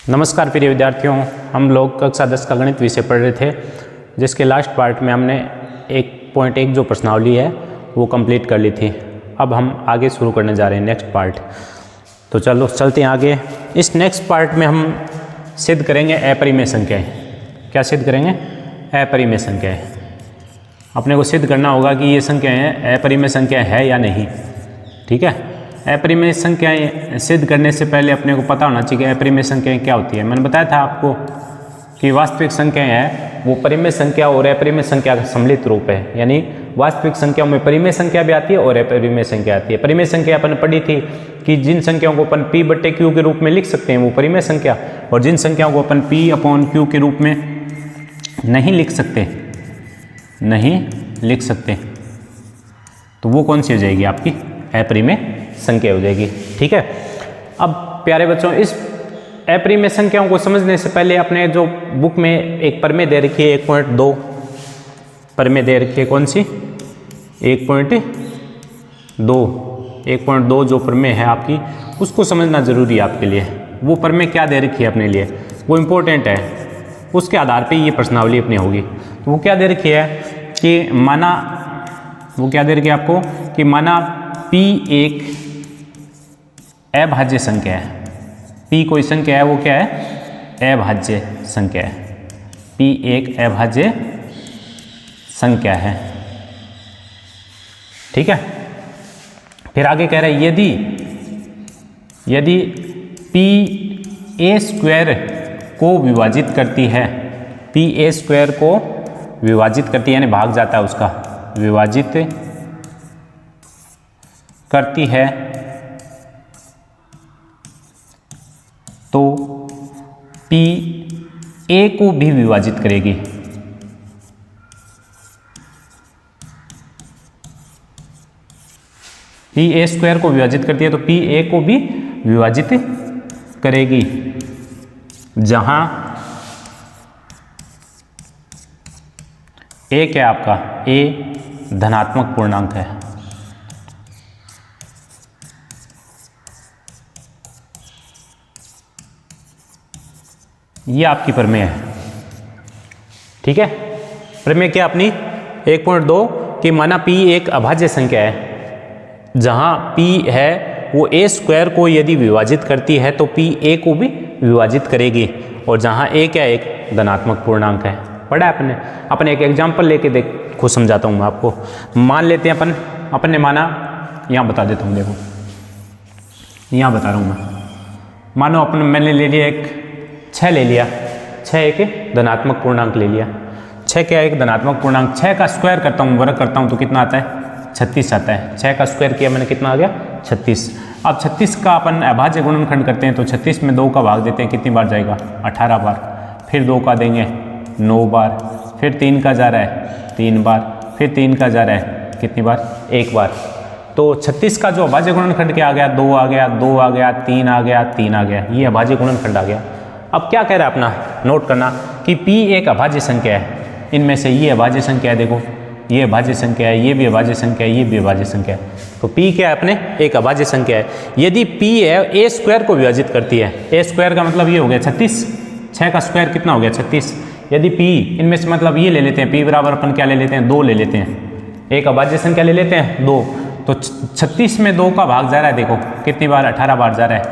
नमस्कार प्रिय विद्यार्थियों, हम लोग कक्षा 10 का गणित विषय पढ़ रहे थे, जिसके लास्ट पार्ट में हमने 1.1 जो प्रश्नावली है वो कंप्लीट कर ली थी। अब हम आगे शुरू करने जा रहे हैं नेक्स्ट पार्ट। तो चलो चलते हैं आगे। इस नेक्स्ट पार्ट में हम सिद्ध करेंगे अपरिमेय संख्याएं। क्या सिद्ध करेंगे? अपरिमेय संख्याएं। अपने को सिद्ध करना होगा कि ये संख्याएं अपरिमेय संख्या है या नहीं। ठीक है, अपरिमेय संख्याएं सिद्ध करने से पहले अपने को पता होना चाहिए कि अपरिमेय संख्याएं क्या होती है। मैंने बताया था आपको कि वास्तविक संख्याएं हैं वो परिमेय संख्या और अपरिमेय संख्या का सम्मिलित रूप है। यानी वास्तविक संख्याओं में परिमेय संख्या भी आती है और अपरिमेय संख्या आती है। परिमेय संख्या अपन पढ़ी थी कि जिन संख्याओं को अपन P/Q के रूप में लिख सकते हैं वो परिमेय संख्या, और जिन संख्याओं को अपन P/Q के रूप में नहीं लिख सकते तो वो कौन सी हो जाएगी? आपकी अपरिमेय संख्या हो जाएगी। ठीक है, अब प्यारे बच्चों, इस अपरिमेय संख्याओं को समझने से पहले अपने जो बुक में एक प्रमेय दे रखी है 1.2 प्रमेय दे रखी है। कौन सी? 1.2 जो प्रमेय है आपकी, उसको समझना जरूरी है आपके लिए। वो प्रमेय क्या दे रखी है अपने लिए, वो इम्पोर्टेंट है। उसके आधार पे ये प्रश्नावली अपनी होगी। तो वो क्या दे रखी है कि माना आपको कि माना P एक अभाज्य संख्या है। P कोई संख्या है, वो क्या है? अभाज्य संख्या है। P एक अभाज्य संख्या है। ठीक है, फिर आगे कह रहे हैं यदि P A² को विभाजित करती है, P A² को विभाजित करती है यानी भाग जाता है उसका, विभाजित करती है, तो P A को भी विभाजित करेगी। P A² को विभाजित करती है तो P A को भी विभाजित करेगी, जहां A क्या है आपका? A धनात्मक पूर्णांक है। ये आपकी प्रमेय है। ठीक है, प्रमेय क्या अपनी 1.2 कि माना P एक अभाज्य संख्या है, जहां P है वो A² को यदि विभाजित करती है तो P A को भी विभाजित करेगी, और जहां A क्या एक धनात्मक पूर्णांक है। पढ़ा है अपने एक एग्जाम्पल लेके देखो, समझाता हूँ मैं आपको। मान लेते हैं अपन ने माना, यहाँ बता देता हूँ, देखो यहाँ बता रहा हूँ मैं। मानो मैंने ले लिया 6 ले लिया, 6 एक धनात्मक पूर्णांक ले लिया। 6 क्या एक धनात्मक पूर्णांक, 6 का स्क्वायर करता हूँ, वर्ग करता हूँ तो कितना आता है? 36 आता है। 6 का स्क्वायर किया मैंने, कितना आ गया? 36। अब 36 का अपन अभाज्य गुणनखंड करते हैं तो 36 में 2 का भाग देते हैं, कितनी बार जाएगा? 18 बार। फिर 2 का देंगे 9 बार। फिर 3 का जा रहा है 3 बार। फिर 3 का जा रहा है कितनी बार? 1 बार। तो 36 का जो अभाज्य गुणनखंड क्या आ गया? 2 आ गया, 2 आ गया, 3 आ गया, 3 आ गया। ये अभाज्य गुणनखंड आ गया। अब क्या कह रहा है अपना, नोट करना कि P एक अभाज्य संख्या है। इनमें से ये अभाज्य संख्या है, देखो ये अभाज्य संख्या है, ये भी अभाज्य संख्या है, ये भी अभाज्य संख्या है। तो P क्या है अपने? एक अभाज्य संख्या है। यदि P है A² को विभाजित करती है, A² का मतलब ये हो गया 36, 6 का स्क्वायर कितना हो गया? 36। यदि P इनमें से मतलब ये ले लेते हैं, P बराबर अपन क्या ले लेते हैं? 2 ले लेते हैं। एक अभाज्य संख्या ले लेते हैं 2, तो 36 में 2 का भाग जा रहा है, देखो कितनी बार? 18 बार जा रहा है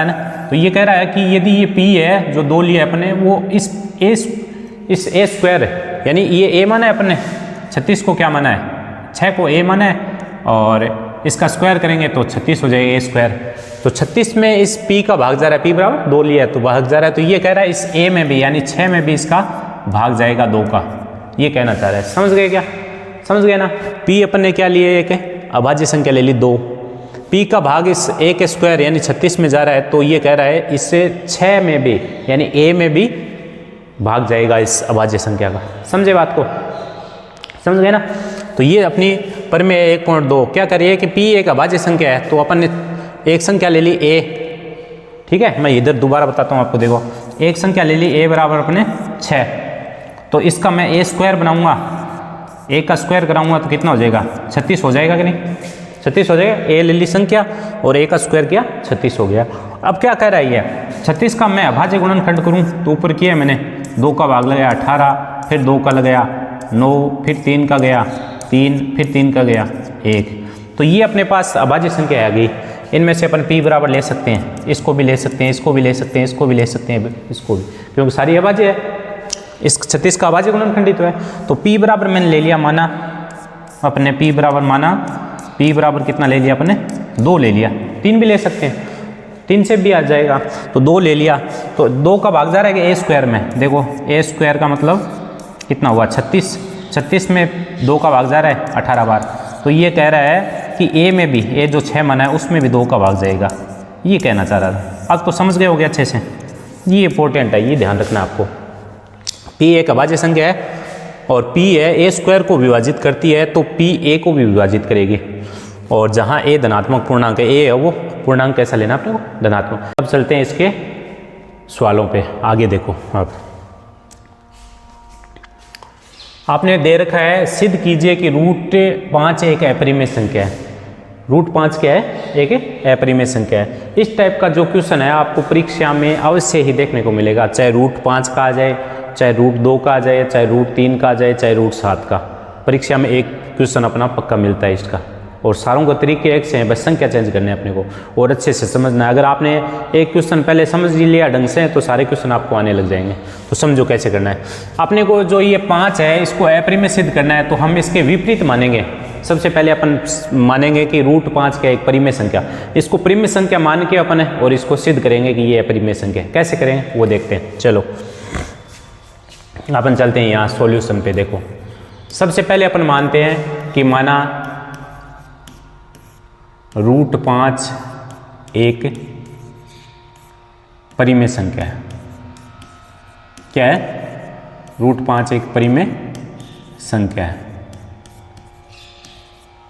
ना। तो ये कह रहा है कि यदि ये P है जो 2 लिए अपने, वो इस A² यानी ये A माना है अपने, 36 को क्या माना है? 6 को A माना है, और इसका स्क्वायर करेंगे तो 36 हो जाएगा A²। तो 36 में इस P का भाग जा रहा है, P बराबर 2 लिया है तो भाग जा रहा है। तो ये कह रहा है इस A में भी यानी 6 में भी इसका भाग जाएगा 2 का। ये कहना चाह रहा है। समझ गए क्या? समझ गए ना? P अपन ने क्या लिए? एक अभाज्य संख्या ले ली 2। P का भाग इस A के स्क्वायर यानी 36 में जा रहा है, तो ये कह रहा है इससे 6 में भी यानी A में भी भाग जाएगा इस अभाज्य संख्या का। समझे बात को? समझ गए ना? तो ये अपनी प्रमेय 1.2 क्या कर रही है कि P एक अभाज्य संख्या है, तो अपन ने एक संख्या ले ली A। ठीक है, मैं इधर दोबारा बताता हूँ आपको। देखो एक संख्या ले ली A बराबर अपने 6, तो इसका मैं A² बनाऊंगा, A का स्क्वायर कराऊंगा तो कितना हो जाएगा? 36 हो जाएगा कि नहीं? 36 हो जाएगा। ए ले ली संख्या और ए का स्क्वायर किया 36 हो गया। अब क्या कह रहा है ये 36 का मैं अभाज्य गुणनखंड करूं तो ऊपर किया मैंने 2 का भाग लगाया 18, फिर 2 का लगाया 9, फिर 3 का गया 3, फिर 3 का गया 1। तो ये अपने पास अभाज्य संख्या आ गई। इनमें से अपन p बराबर ले सकते हैं, इसको भी ले सकते हैं, इसको भी ले सकते हैं, इसको भी ले सकते हैं, इसको भी, क्योंकि सारी अभाज्य है। इस 36 का अभाज्य गुणनखंड तो है। तो p बराबर मैंने ले लिया, माना अपने p बराबर, माना p बराबर कितना ले लिया अपने 2 ले लिया, 3 भी ले सकते हैं, 3 से भी आ जाएगा। तो 2 ले लिया, तो 2 का भाग जा रहा है a स्क्वायर में। देखो a स्क्वायर का मतलब कितना हुआ 36, 36 में 2 का भाग जा रहा है 18 बार। तो ये कह रहा है कि a में भी, a जो 6 माना है उसमें भी 2 का भाग जाएगा, ये कहना चाह रहा था। अब तो समझ गए हो गया अच्छे से, ये इंपॉर्टेंट है, ये ध्यान रखना आपको। p एक अभाज्य संख्या है और p है a स्क्वायर को विभाजित करती है, तो p a को भी विभाजित करेगी। और जहाँ a धनात्मक पूर्णांक है, a है वो पूर्णांक कैसा लेना अपने को, धनात्मक। अब चलते हैं इसके सवालों पे, आगे देखो। अब आपने दे रखा है, सिद्ध कीजिए कि √5 एक अपरिमेय संख्या है। √5 क्या है, एक अपरिमेय संख्या है। इस टाइप का जो क्वेश्चन है आपको परीक्षा में अवश्य ही देखने को मिलेगा, चाहे √5 का आ जाए, चाहे √2 का आ जाए, चाहे √3 का आ जाए, चाहे √7 का। परीक्षा में एक क्वेश्चन अपना पक्का मिलता है इसका। और सारों के तरीके एक से हैं, बस संख्या चेंज करने अपने को और अच्छे से समझना है। अगर आपने एक क्वेश्चन पहले समझ लिया ढंग से, तो सारे क्वेश्चन आपको आने लग जाएंगे। तो समझो कैसे करना है। अपने को जो ये 5 है इसको अपरिमेय सिद्ध करना है, तो हम इसके विपरीत मानेंगे। सबसे पहले अपन मानेंगे कि √5 क्या एक परिमेय संख्या, इसको परिमेय संख्या मान के अपन है और इसको सिद्ध करेंगे कि ये अपरिमेय संख्या। कैसे करेंगे वो देखते हैं। चलो अपन चलते हैं यहाँ सॉल्यूशन पे। देखो सबसे पहले अपन मानते हैं कि माना √5 एक परिमेय संख्या है। क्या है, √5 एक परिमेय संख्या है।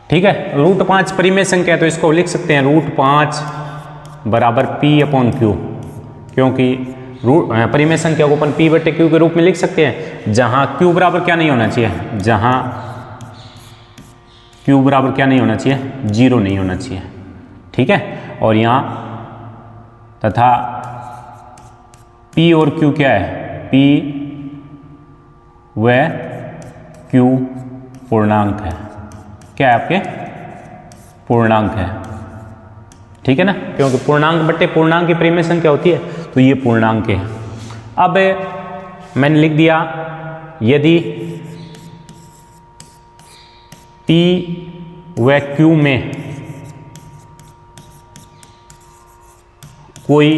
ठीक है, √5 परिमेय संख्या है, तो इसको लिख सकते हैं √5 बराबर p/q, क्योंकि परिमेय संख्या को अपन p/q के रूप में लिख सकते हैं, जहां q बराबर क्या नहीं होना चाहिए, जहां q बराबर क्या नहीं होना चाहिए, 0 नहीं होना चाहिए। ठीक है, और यहाँ तथा p और q क्या है, p व q पूर्णांक है। क्या है आपके, पूर्णांक है। ठीक है ना, क्योंकि पूर्णांक बट्टे पूर्णांक की परिमेय संख्या होती है, तो ये पूर्णांक है। अब मैंने लिख दिया, यदि p व q में कोई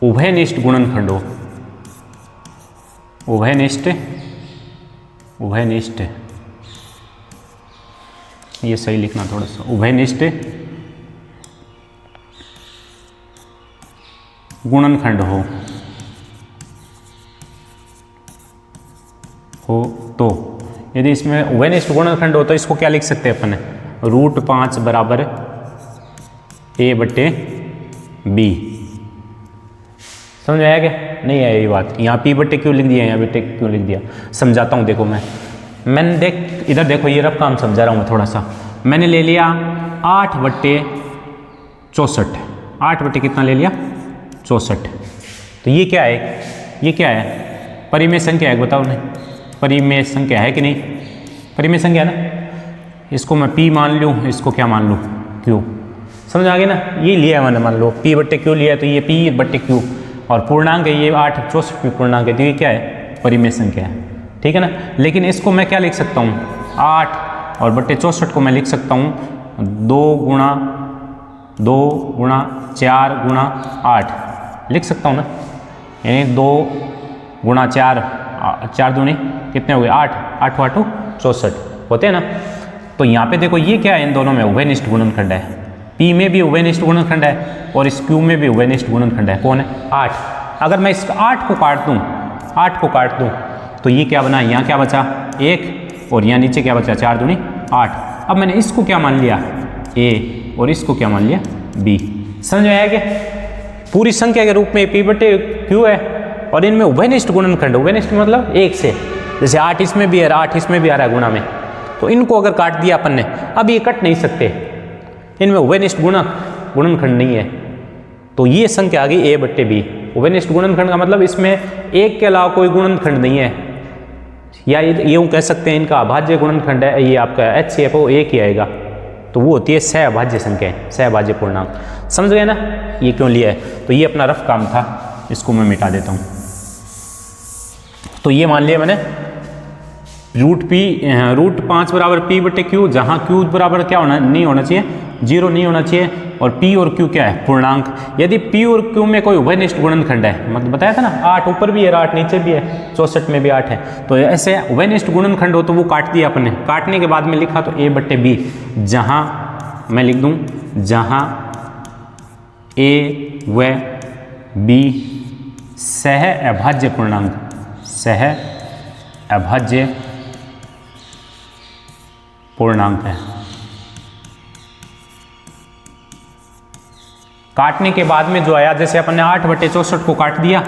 उभयनिष्ठ गुणनखंड हो, उभयनिष्ठ ये सही लिखना थोड़ा सा, उभयनिष्ठ गुणनखंड हो तो यदि इसमें उभयनिष्ठ गुणनखंड हो तो इसको क्या लिख सकते हैं अपन, √5 बराबर a/b। समझ आया क्या, नहीं आया ये बात। यहाँ p/q लिख दिया, यहाँ p/q लिख दिया। समझाता हूँ, देखो मैंने देख इधर देखो, ये रफ काम समझा रहा हूँ मैं थोड़ा सा। मैंने ले लिया 8/64, 8 कितना ले लिया 64। तो ये क्या है, ये क्या है, परिमेय संख्या है, बताओ नहीं परिमेय संख्या है कि नहीं, परिमेय संख्या ना। इसको मैं p मान लूँ, इसको क्या मान लूँ, q। समझ आ गया ना, ये लिया मैंने, मान लो p/q लिया, तो ये p/q और पूर्णांक है ये 8/64 पूर्णांक है, तो ये क्या है, परिमेय संख्या है। ठीक है ना, लेकिन इसको मैं क्या लिख सकता हूँ, 8 और बट्टे 64 को मैं लिख सकता हूँ 2 गुणा 4 गुणा 8 लिख सकता हूँ ना, यानी 2 गुणा 4, 4 दूनी कितने हो गए 8, 8 8 64 होते हैं ना। तो यहाँ पे देखो ये क्या है, इन दोनों में उभयनिष्ठ गुणनखंड है, p में भी उभयनिष्ठ गुणनखंड है और इस q में भी उभयनिष्ठ गुणनखंड है। कौन है, 8। अगर मैं इस 8 को काट दूँ तो ये क्या बना, यहाँ क्या बचा 1 और यहाँ नीचे क्या बचा 4 दूनी 8। अब मैंने इसको क्या मान लिया a और इसको क्या मान लिया b। समझ में आया क्या, पूरी संख्या के रूप में p/q है और इनमें उभयनिष्ठ गुणनखंड, उभयनिष्ठ मतलब 1 से, जैसे 8 इसमें भी है 8 इसमें भी आ रहा है गुणा में, तो इनको अगर काट दिया अपन ने, अब ये कट नहीं सकते, इनमें उभयनिष्ठ गुणनखंड नहीं है, तो ये संख्या आ गई ए बट्टे बी। उभयनिष्ठ गुणनखंड का मतलब इसमें एक के अलावा कोई गुणनखंड नहीं है, या यूँ कह सकते हैं इनका अभाज्य गुणनखंड है, ये आपका एच सी एफ ओ एक ही आएगा, तो वो होती है सहअभाज्य संख्या, सहअभाज्य पूर्णांक। समझ गए ना ये क्यों लिया है? तो ये अपना रफ काम था, इसको मैं मिटा देता हूँ। तो ये मान लिया मैंने रूट 5 बराबर पी बटे क्यू, जहाँ क्यू बराबर क्या होना नहीं होना चाहिए, 0 नहीं होना चाहिए, और पी और क्यू क्या है, पूर्णांक। यदि पी और क्यू में कोई उभयनिष्ठ गुणनखंड है, मतलब बताया था ना 8 ऊपर भी है 8 नीचे भी है, 64 में भी 8 है, तो ऐसे उभयनिष्ठ गुणनखंड हो तो वो काट दिया अपने, काटने के बाद में लिखा तो ए बट्टे बी, जहाँ मैं लिख दूँ जहाँ ए व बी सहअभाज्य पूर्णांक, सहअभाज्य पूर्णांक है। काटने के बाद में जो आया, जैसे अपन ने 8 बटे 64 को काट दिया,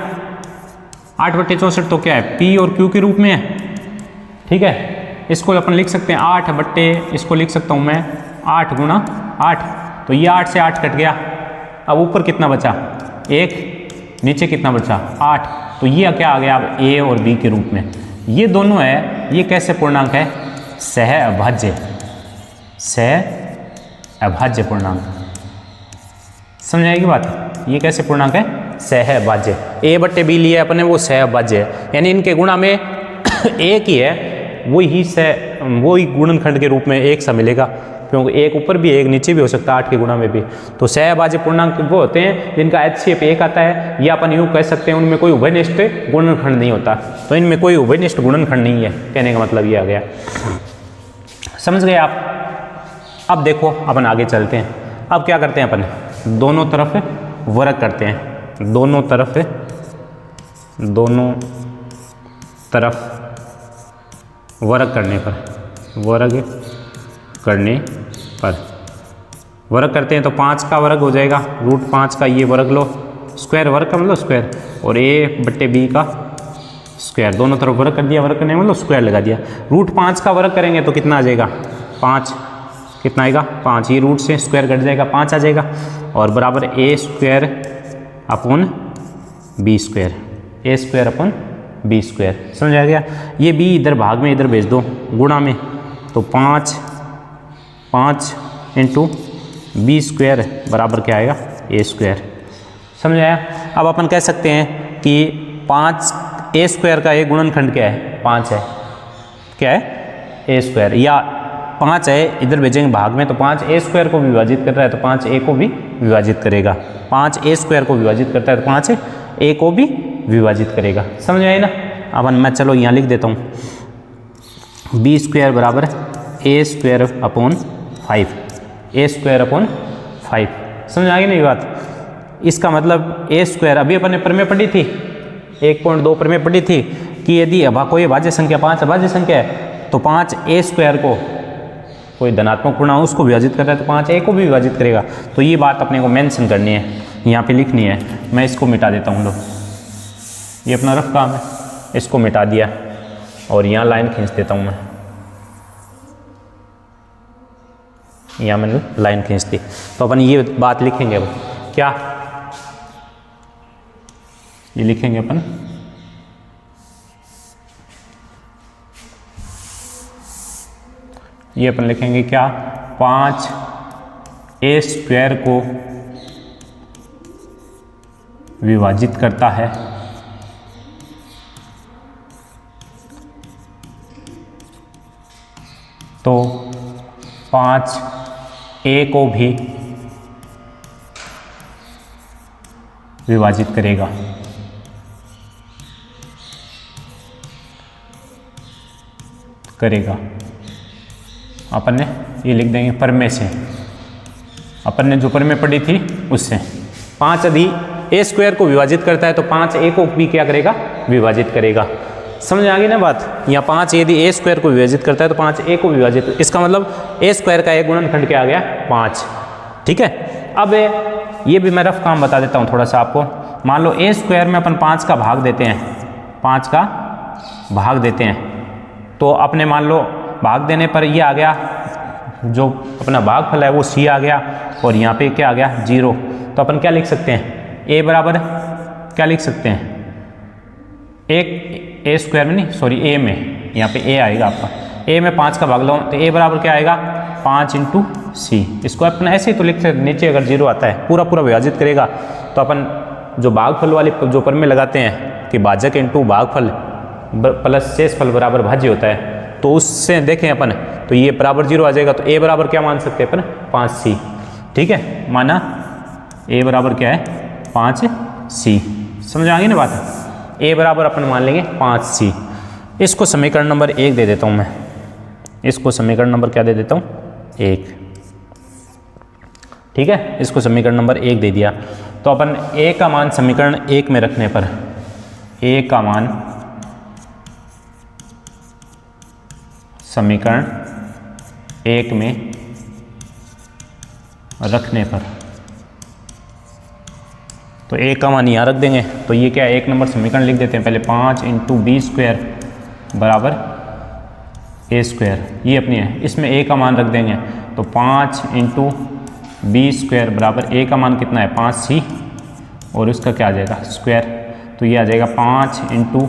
8 बटे 64 तो क्या है, पी और क्यू के रूप में है, ठीक है। इसको अपन लिख सकते हैं 8 बट्टे, इसको लिख सकता हूँ मैं 8 गुणा 8, तो ये 8 से 8 कट गया। अब ऊपर कितना बचा 1, नीचे कितना बचा 8, तो ये क्या आ गया अब ए और बी के रूप में। ये दोनों है, ये कैसे पूर्णांक है, सहअभाज्य, सहअभाज्य पूर्णांक। समझ आएगी बात, ये कैसे पूर्णांक है, सहअभाज्य। ए बट्टे बी लिया अपने, वो सहअभाज्य है, यानी इनके गुणा में एक ही है, वही गुणनखंड के रूप में एक सा मिलेगा, क्योंकि एक ऊपर भी एक नीचे भी हो सकता है 8 के गुणा में भी। तो सहअभाज्य पूर्णांक वो होते हैं जिनका HCF एक आता है, या अपन यूँ कह सकते हैं उनमें कोई उभयनिष्ठ गुणनखंड नहीं होता, तो इनमें कोई उभयनिष्ठ गुणनखंड नहीं है, कहने का मतलब ये आ गया। समझ गए आप? अब देखो अपन आगे चलते हैं। अब क्या करते हैं अपन, दोनों तरफ वर्ग करते हैं, दोनों तरफ वर्ग करने पर वर्ग करते हैं तो 5 का वर्ग हो जाएगा, रूट 5 का ये वर्ग लो, स्क्वायर वर्ग का मतलब स्क्वायर, और ए बट्टे बी का स्क्वायर, दोनों तरफ वर्ग कर दिया, वर्ग करने मतलब स्क्वायर लगा दिया। रूट 5 का वर्ग करेंगे तो कितना आ जाएगा 5, कितना आएगा 5, ये रूट से स्क्वायर कट जाएगा 5 आ जाएगा, और बराबर A square upon B square, A square upon B square. समझ आ गया? ये बी इधर भाग में इधर भेज दो गुणा में, तो 5 इंटू बी स्क्वायर बराबर क्या आएगा ए स्क्वायर। समझ आया? अब अपन कह सकते हैं कि 5 ए स्क्वायर का एक गुणनखंड क्या है 5 है, क्या है ए स्क्वायर, या 5 है इधर भेजेंगे भाग में, तो 5 ए स्क्वायर को विभाजित कर रहा है तो 5 ए को भी विभाजित करेगा, 5 ए स्क्वायर को विभाजित करता है तो 5 ए को भी विभाजित करेगा। समझ आए ना? अब मैं चलो यहाँ लिख देता हूँ बी स्क्वायर बराबर A square upon 5, A square upon 5। समझ आ गई ना ये बात? इसका मतलब ए स्क्वायर, अभी अपन ने प्रमेय पढ़ी थी 1.2 प्रमेय पढ़ी थी कि यदि कोई अभाज्य संख्या 5 अभाज्य संख्या है तो 5 ए स्क्वायर को कोई धनात्मक पूर्णांक उसको विभाजित करता है तो 5 ए को भी विभाजित करेगा। तो ये बात अपने को मेंशन करनी है, यहाँ पे लिखनी है। मैं इसको मिटा देता हूँ, लो ये अपना रफ काम है, इसको मिटा दिया और यहाँ लाइन खींच देता हूँ मैं, यहाँ मैंने लाइन खींच दी। तो अपन ये बात लिखेंगे, अब क्या ये लिखेंगे अपन, ये अपन लिखेंगे क्या, 5 ए स्क्वायर को विभाजित करता है तो 5 ए को भी विभाजित करेगा। अपन ने ये लिख देंगे प्रमेय से, अपन ने जो प्रमेय पढ़ी थी उससे। 5 यदि ए स्क्वायर को विभाजित करता है तो 5 ए को भी क्या करेगा, विभाजित करेगा। समझ आ गई ना बात? यहाँ 5 यदि ए स्क्वायर को विभाजित करता है तो 5 ए को विभाजित, इसका मतलब ए स्क्वायर का एक गुणनखंड क्या आ गया 5। ठीक है, अब ये भी मैं रफ काम बता देता हूँ थोड़ा सा आपको। मान लो ए स्क्वायर में अपन 5 का भाग देते हैं, 5 का भाग देते हैं, तो अपने मान लो भाग देने पर ये आ गया, जो अपना भागफल है वो सी आ गया, और यहाँ पे क्या आ गया 0। तो अपन क्या लिख सकते हैं, ए बराबर क्या लिख सकते हैं, एक ए स्क्वायर में नहीं सॉरी ए में, यहाँ पे ए आएगा आपका, ए में 5 का भाग लो तो ए बराबर क्या आएगा 5 इंटू सी। इसको अपन ऐसे ही तो लिख सकते, नीचे अगर 0 आता है पूरा पूरा विभाजित करेगा तो अपन जो भागफल वाली जो प्रमेय लगाते हैं कि भाजक इंटू भागफल प्लस शेषफल बराबर भाज्य होता है, तो उससे देखें अपन तो ये बराबर 0 आ जाएगा। तो ए बराबर क्या मान सकते हैं अपन 5c। ठीक है, माना ए बराबर क्या है 5c। समझ आ गई ना बात, ए बराबर अपन मान लेंगे 5c। इसको समीकरण नंबर 1 दे देता हूँ मैं, इसको समीकरण नंबर क्या दे देता हूँ 1। ठीक है, इसको समीकरण नंबर 1 दे दिया। तो अपन ए का मान समीकरण 1 में रखने पर, ए का मान समीकरण 1 में रखने पर, तो ए का मान यहाँ रख देंगे। तो ये क्या है, 1 नंबर समीकरण लिख देते हैं पहले, 5 इंटू बी स्क्वायर बराबर ए स्क्वायर, ये अपनी है। इसमें ए का मान रख देंगे तो 5 इंटू बी स्क्वायर बराबर ए का मान कितना है 5c, और इसका क्या आ जाएगा स्क्वायर, तो ये आ जाएगा 5 इंटू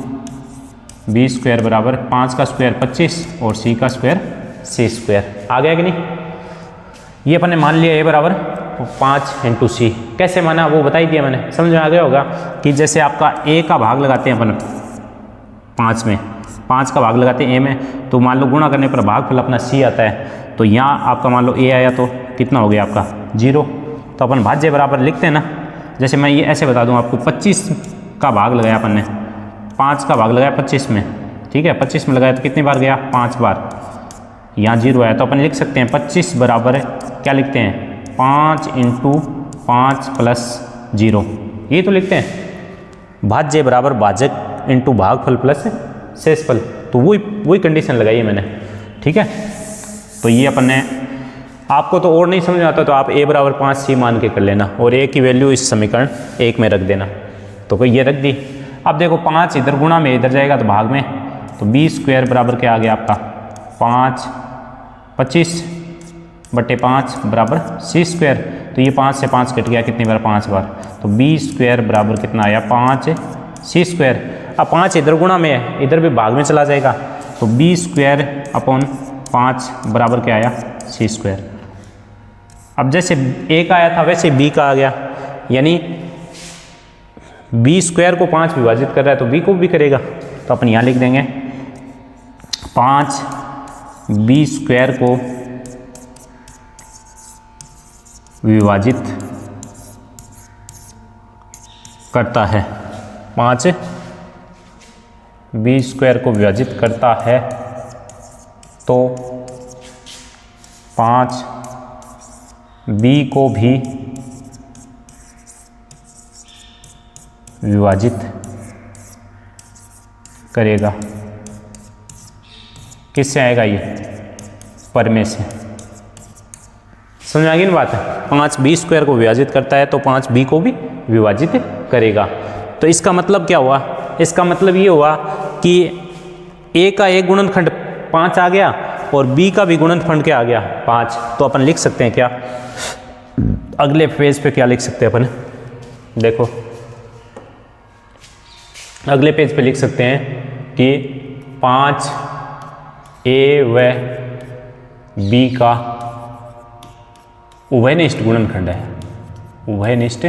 बी स्क्वायर बराबर 5 का स्क्वायर 25 और c का स्क्वायर c स्क्वायर। आ गया कि नहीं, ये अपन ने मान लिया ए बराबर 5 इंटू सी। कैसे माना वो बता ही दिया मैंने, समझ में आ गया होगा कि जैसे आपका ए का भाग लगाते हैं अपन 5 में, 5 का भाग लगाते हैं ए में, तो मान लो गुणा करने पर भागफल अपना सी आता है। तो यहाँ आपका मान लो ए आया तो कितना हो गया आपका 0, तो अपन भाज्य बराबर लिखते हैं ना। जैसे मैं ये ऐसे बता दूँ आपको, 25 का भाग लगाया अपन ने, 5 का भाग लगाया 25 में, ठीक है 25 में लगाया तो कितनी बार गया 5 बार, यहाँ 0 आया तो अपन लिख सकते हैं 25 बराबर क्या लिखते हैं 5 इंटू 5 प्लस 0, ये तो लिखते हैं। भाज्य बराबर भाजक इंटू भागफल प्लस शेषफल, तो वही कंडीशन लगाई है मैंने। ठीक है, तो ये अपन ने, आपको तो और नहीं समझ में आता तो आप ए बराबर 5c मान के कर लेना और ए की वैल्यू इस समीकरण 1 में रख देना। तो कोई ये रख दी। अब देखो 5 इधर गुणा में इधर जाएगा तो भाग में, तो बी स्क्वायर बराबर क्या आ गया आपका 5 25/5 बराबर सी स्क्वायर। तो ये 5 से 5 कट गया कितनी बार 5 बार, तो बी स्क्वायर बराबर कितना आया 5c स्क्वायर। अब 5 इधर गुणा में है, इधर भी भाग में चला जाएगा, तो बी स्क्वायर अपॉन 5 बराबर क्या आया सी स्क्वायर। अब जैसे ए का आया था वैसे बी का आ गया, यानी बी स्क्वायर को 5 विभाजित कर रहा है तो बी को भी करेगा। तो अपन यहाँ लिख देंगे 5 बी स्क्वायर को विभाजित करता है, 5 बी स्क्वायर को विभाजित करता है तो 5 बी को भी विभाजित करेगा। किससे आएगा ये, परमेय से। समझ आ गई ना बात है, 5 बी स्क्वायर को विभाजित करता है तो 5 बी को भी विभाजित करेगा। तो इसका मतलब क्या हुआ, इसका मतलब ये हुआ कि ए का एक गुणनखंड 5 आ गया और बी का भी गुणनखंड क्या आ गया 5। तो अपन लिख सकते हैं क्या, अगले पेज पे क्या लिख सकते हैं अपन, देखो अगले पेज पे लिख सकते हैं कि 5 ए व बी का उभयनिष्ठ गुणनखंड है, उभयनिष्ठ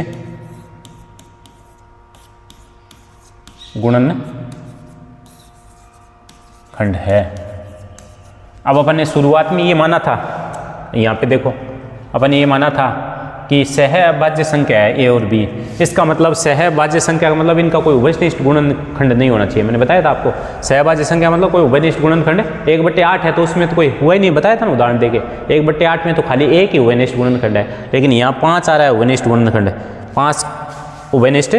गुणनखंड है। अब अपन ने शुरुआत में ये माना था, यहाँ पे देखो अपन ये माना था कि सहअभाज्य संख्या है ए और बी। इसका मतलब सहअभाज्य संख्या का मतलब इनका कोई उभयनिष्ठ गुणनखंड नहीं होना चाहिए। मैंने बताया था आपको सहअभाज्य संख्या मतलब कोई उभयनिष्ठ गुणनखंड है। 1/8 है तो उसमें तो कोई हुआ ही नहीं, बताया था ना उदाहरण देके। 1/8 में तो खाली एक ही उभयनिष्ठ गुणनखंड है, लेकिन यहाँ 5 आ रहा है उभयनिष्ठ गुणनखंड, 5 उभयनिष्ठ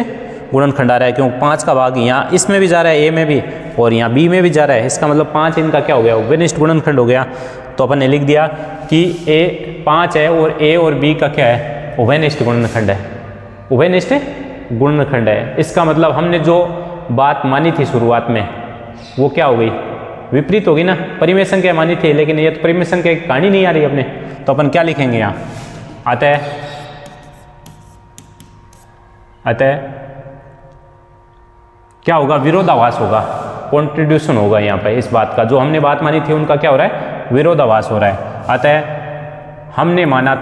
गुणनखंड आ रहा है, क्यों 5 का भाग यहाँ इसमें भी जा रहा है ए में भी और यहाँ बी में भी जा रहा है। इसका मतलब 5 इनका क्या हो गया, उभयनिष्ठ गुणनखंड हो गया। तो अपन ने लिख दिया कि ए 5 है और ए और बी का क्या है, उभयनिष्ठ गुणनखंड है, उभयनिष्ठ गुणनखंड है। इसका मतलब हमने जो बात मानी थी शुरुआत में वो क्या हो गई, विपरीत होगी ना। परिमेय संख्या मानी थी, लेकिन ये तो परिमेय संख्या की कहानी नहीं आ रही अपने। तो अपन क्या लिखेंगे, यहाँ आता है अतः क्या होगा, विरोधाभास होगा, कॉन्ट्रडिक्शन होगा यहाँ पे इस बात का। जो हमने बात मानी थी उनका क्या हो रहा है, विरोधाभास हो रहा है। अतः हमने माना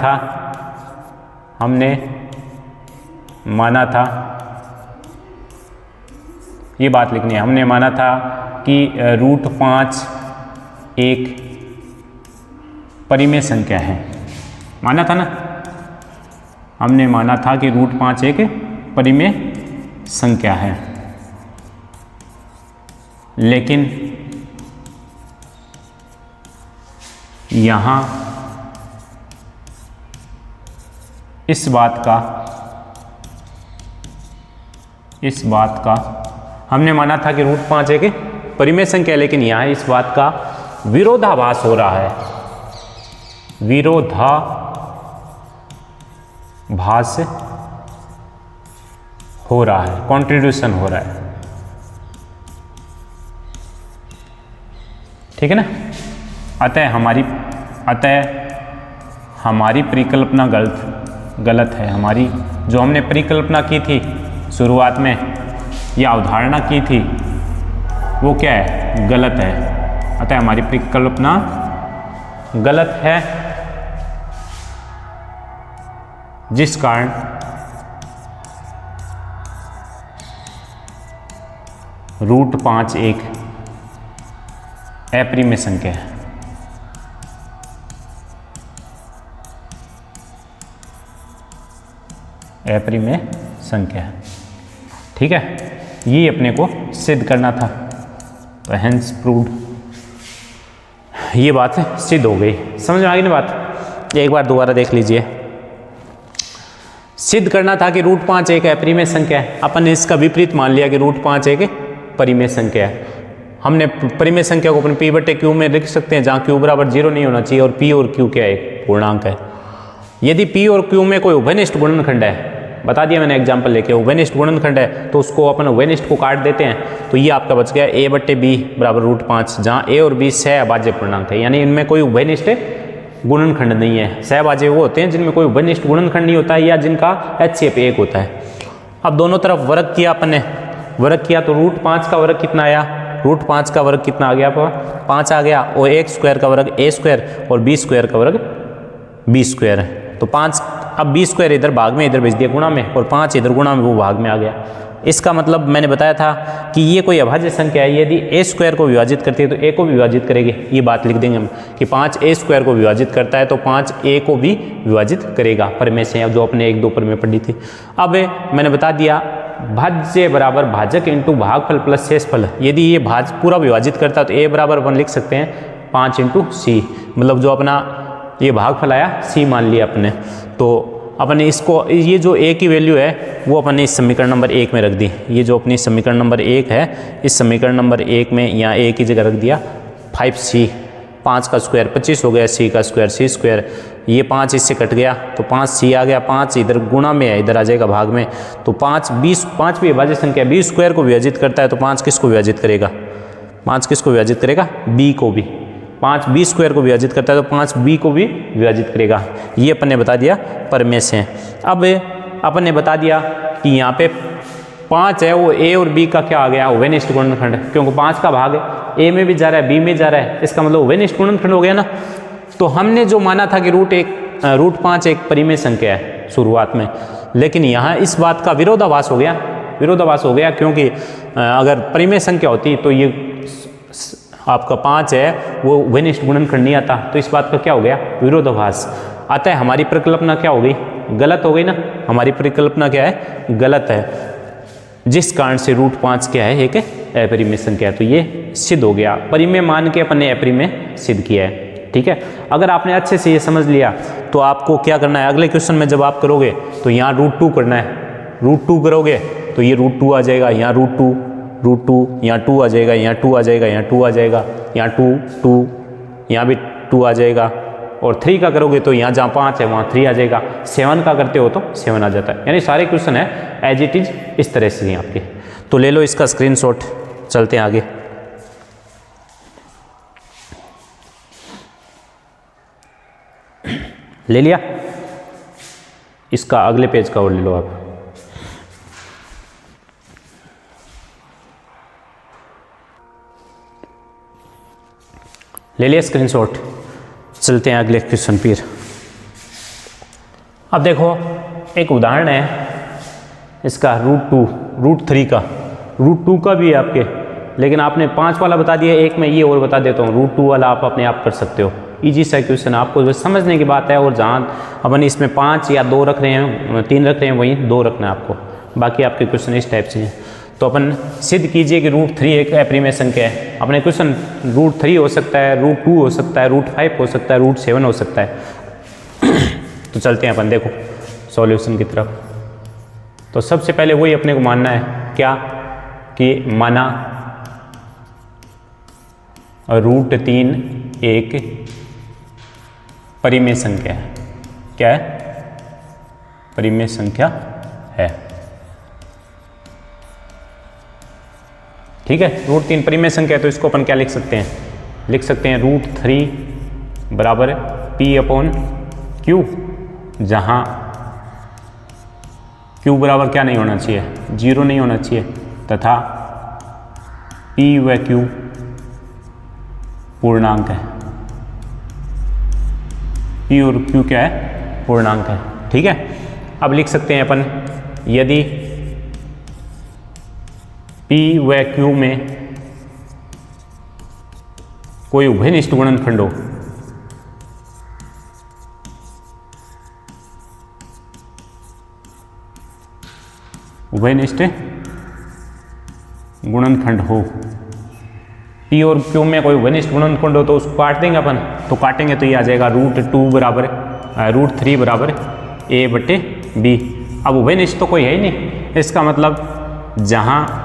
था ये बात लिखनी है, हमने माना था कि √5 एक परिमेय संख्या है। माना था ना, हमने माना था कि √5 एक परिमेय संख्या है, लेकिन यहाँ इस बात का हमने माना था कि √5 एक परिमेय संख्या है, लेकिन यहाँ इस बात का विरोधाभास हो रहा है, विरोधाभास हो रहा है, कॉन्ट्रडिक्शन हो रहा है। ठीक है ना। अतः हमारी परिकल्पना गलत है। हमारी जो हमने परिकल्पना की थी शुरुआत में या अवधारणा की थी वो क्या है, गलत है। अतः हमारी परिकल्पना गलत है, जिस कारण √5 एक अपरिमेय संख्या है। अपरिमेय संख्या है। ठीक है, ये अपने को सिद्ध करना था, तो हेंस प्रूव्ड, ये बात सिद्ध हो गई। समझ में आ गई ना बात। एक बार दोबारा देख लीजिए। सिद्ध करना था कि √5 एक अपरिमेय संख्या है, अपन ने इसका विपरीत मान लिया कि √5 एक परिमेय संख्या है। हमने परिमेय संख्या को अपन P/Q में लिख सकते हैं, जहाँ Q बराबर 0 नहीं होना चाहिए, और P और Q क्या है, पूर्णांक है। यदि P और Q में कोई उभयनिष्ठ गुणनखंड है, बता दिया मैंने एग्जाम्पल लेके, उभयनिष्ठ गुणनखंड है तो उसको अपन उभयनिष्ठ को काट देते हैं, तो ये आपका बच गया A/B बराबर √5, जहाँ A और B सहअभाज्य पूर्णांक है, यानी इनमें कोई उभयनिष्ठ गुणनखंड नहीं है। सहअभाज्य वो होते हैं जिनमें कोई उभयनिष्ठ गुणनखंड नहीं होता है, या जिनका HCF 1 होता है। अब दोनों तरफ वर्ग किया अपन ने, वर्ग किया तो √5 का वर्ग कितना आया, √5 का वर्ग कितना आ गया, 5 आ गया, और A² का वर्ग A² और B² का वर्ग B²। तो 5, अब B² इधर भाग में, इधर भेज दिया गुणा में, और 5 इधर गुणा में, वो भाग में आ गया। इसका मतलब मैंने बताया था कि ये कोई अभाज्य संख्या है, यदि A² को विभाजित करती है तो A को भी विभाजित करेगी। ये बात लिख देंगे हम कि 5 A² को विभाजित करता है तो 5 A को भी विभाजित करेगा, परिमेय से, जो अपने 1-2 परिमेय पढ़ी थी। अब मैंने बता दिया भाज्य बराबर भाजक इंटू भागफल प्लस शेषफल। यदि ये पूरा विभाजित करता है तो A बराबर अपन लिख सकते हैं 5 × C, मतलब जो अपना ये भागफल आया C मान लिया अपने। तो अपन इसको, ये जो A की वैल्यू है वो अपन ने इस समीकरण नंबर 1 में रख दी। ये जो अपनी समीकरण नंबर 1 है, इस समीकरण नंबर 1 में यहाँ A की जगह रख दिया 5C, 5 का स्क्वायर 25 हो गया, C का स्क्वायर C², ये 5 इससे कट गया तो 5C आ गया, 5 इधर गुणा में है, इधर आ जाएगा भाग में। तो 5 भी अभाज्य संख्या B² को विभाजित करता है तो 5 किसको विभाजित करेगा, 5 किसको विभाजित करेगा, B को भी। 5 B² को विभाजित करता है तो 5 B को भी विभाजित करेगा। ये अपन ने बता दिया परिमेय से। अब अपन ने बता दिया कि यहाँ पे 5 है, वो A और B का क्या आ गया, उभयनिष्ठ गुणनखंड, क्योंकि 5 का भाग A में भी जा रहा है B में जा रहा है, इसका मतलब उभयनिष्ठ गुणनखंड हो गया ना। तो हमने जो माना था कि √5 एक परिमेय संख्या है शुरुआत में, लेकिन यहाँ इस बात का विरोधाभास हो गया, क्योंकि अगर परिमेय संख्या होती तो ये आपका 5 है वो उभयनिष्ठ गुणनखंड नहीं आता, तो इस बात का क्या हो गया, विरोधाभास। अतः हमारी परिकल्पना क्या हो गई, गलत हो गई ना। हमारी परिकल्पना क्या है, गलत है, जिस कारण से √5 क्या है, एक अपरिमेय संख्या है। तो ये सिद्ध हो गया, परिमेय मान के अपन ने अपरिमेय सिद्ध किया है। ठीक है, अगर आपने अच्छे से ये समझ लिया तो आपको क्या करना है, अगले क्वेश्चन में जब आप करोगे तो यहाँ √2 करना है। √2 करोगे तो ये √2 आ जाएगा, यहाँ √2, यहाँ 2 आ जाएगा, यहाँ 2 आ जाएगा, यहाँ 2 आ जाएगा, यहाँ 2, यहाँ भी 2 आ जाएगा। और 3 का करोगे तो यहाँ जहाँ 5 है वहाँ 3 आ जाएगा। 7 का करते हो तो 7 आ जाता है। यानी सारे क्वेश्चन है एज इट इज इस तरह से हैं आपके। तो ले लो इसका स्क्रीनशॉट, चलते हैं आगे। ले लिया, इसका अगले पेज का और ले लो आप। ले लिया स्क्रीनशॉट। चलते हैं अगले क्वेश्चन पर। अब देखो एक उदाहरण है इसका √2 का, √2 का भी है आपके, लेकिन आपने 5 वाला बता दिया। एक मैं ये और बता देता हूँ, √2 वाला आप अपने आप कर सकते हो। इजी सा क्वेश्चन, आपको बस समझने की बात है। और जहाँ अपन इसमें 5 या 2 रख रहे हैं, 3 रख रहे हैं, वहीं 2 रखना है आपको। बाकी आपके क्वेश्चन इस टाइप से हैं। तो अपन सिद्ध कीजिए कि √3 एक अप्रीमेय संख्या है। अपने क्वेश्चन √3 हो सकता है, √2 हो सकता है, √5 हो सकता है, √7 हो सकता है। तो चलते हैं अपन देखो सॉल्यूशन की तरफ। तो सबसे पहले वही अपने को मानना है क्या, कि माना √3 एक परिमेय संख्या है। क्या है? परिमेय संख्या है। ठीक है, √3 परिमेय संख्या है, तो इसको अपन क्या लिख सकते हैं? लिख सकते हैं √3 बराबर P/Q, जहां Q बराबर क्या नहीं होना चाहिए? 0 नहीं होना चाहिए, तथा P व Q पूर्णांक है। P और Q क्या है? पूर्णांक है। ठीक है, अब लिख सकते हैं अपन, यदि P व Q में कोई उभयनिष्ठ गुणनखंड हो, उभयनिष्ठ गुणनखंड हो, P और Q में कोई उभयनिष्ठ गुणनखंड हो, तो उसको काट देंगे अपन। तो काटेंगे तो ये आ जाएगा √3 बराबर A/B। अब उभयनिष्ठ तो कोई है ही नहीं, इसका मतलब जहाँ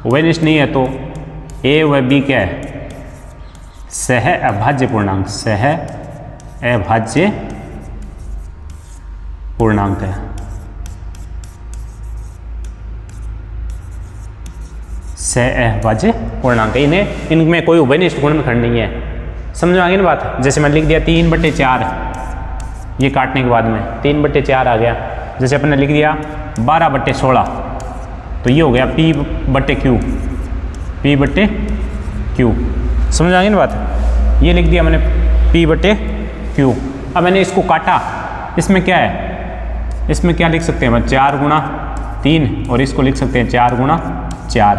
उभयनिष्ठ नहीं है तो A व B क्या है? सह अभाज्य पूर्णांक, सह अभाज्य पूर्णांक है। सहअभाज्य पूर्णांक, इनमें कोई उभयनिष्ठ गुणनखंड नहीं है। समझ में आ गई ना बात? जैसे मैं लिख दिया 3/4, ये काटने के बाद में 3/4 आ गया। जैसे अपन ने लिख दिया 12/16, तो ये हो गया P/Q, P/Q। समझ आ गई ना बात? ये लिख दिया मैंने P/Q। अब मैंने इसको काटा, इसमें क्या है? इसमें क्या लिख सकते हैं? 4×3, और इसको लिख सकते हैं 4×4।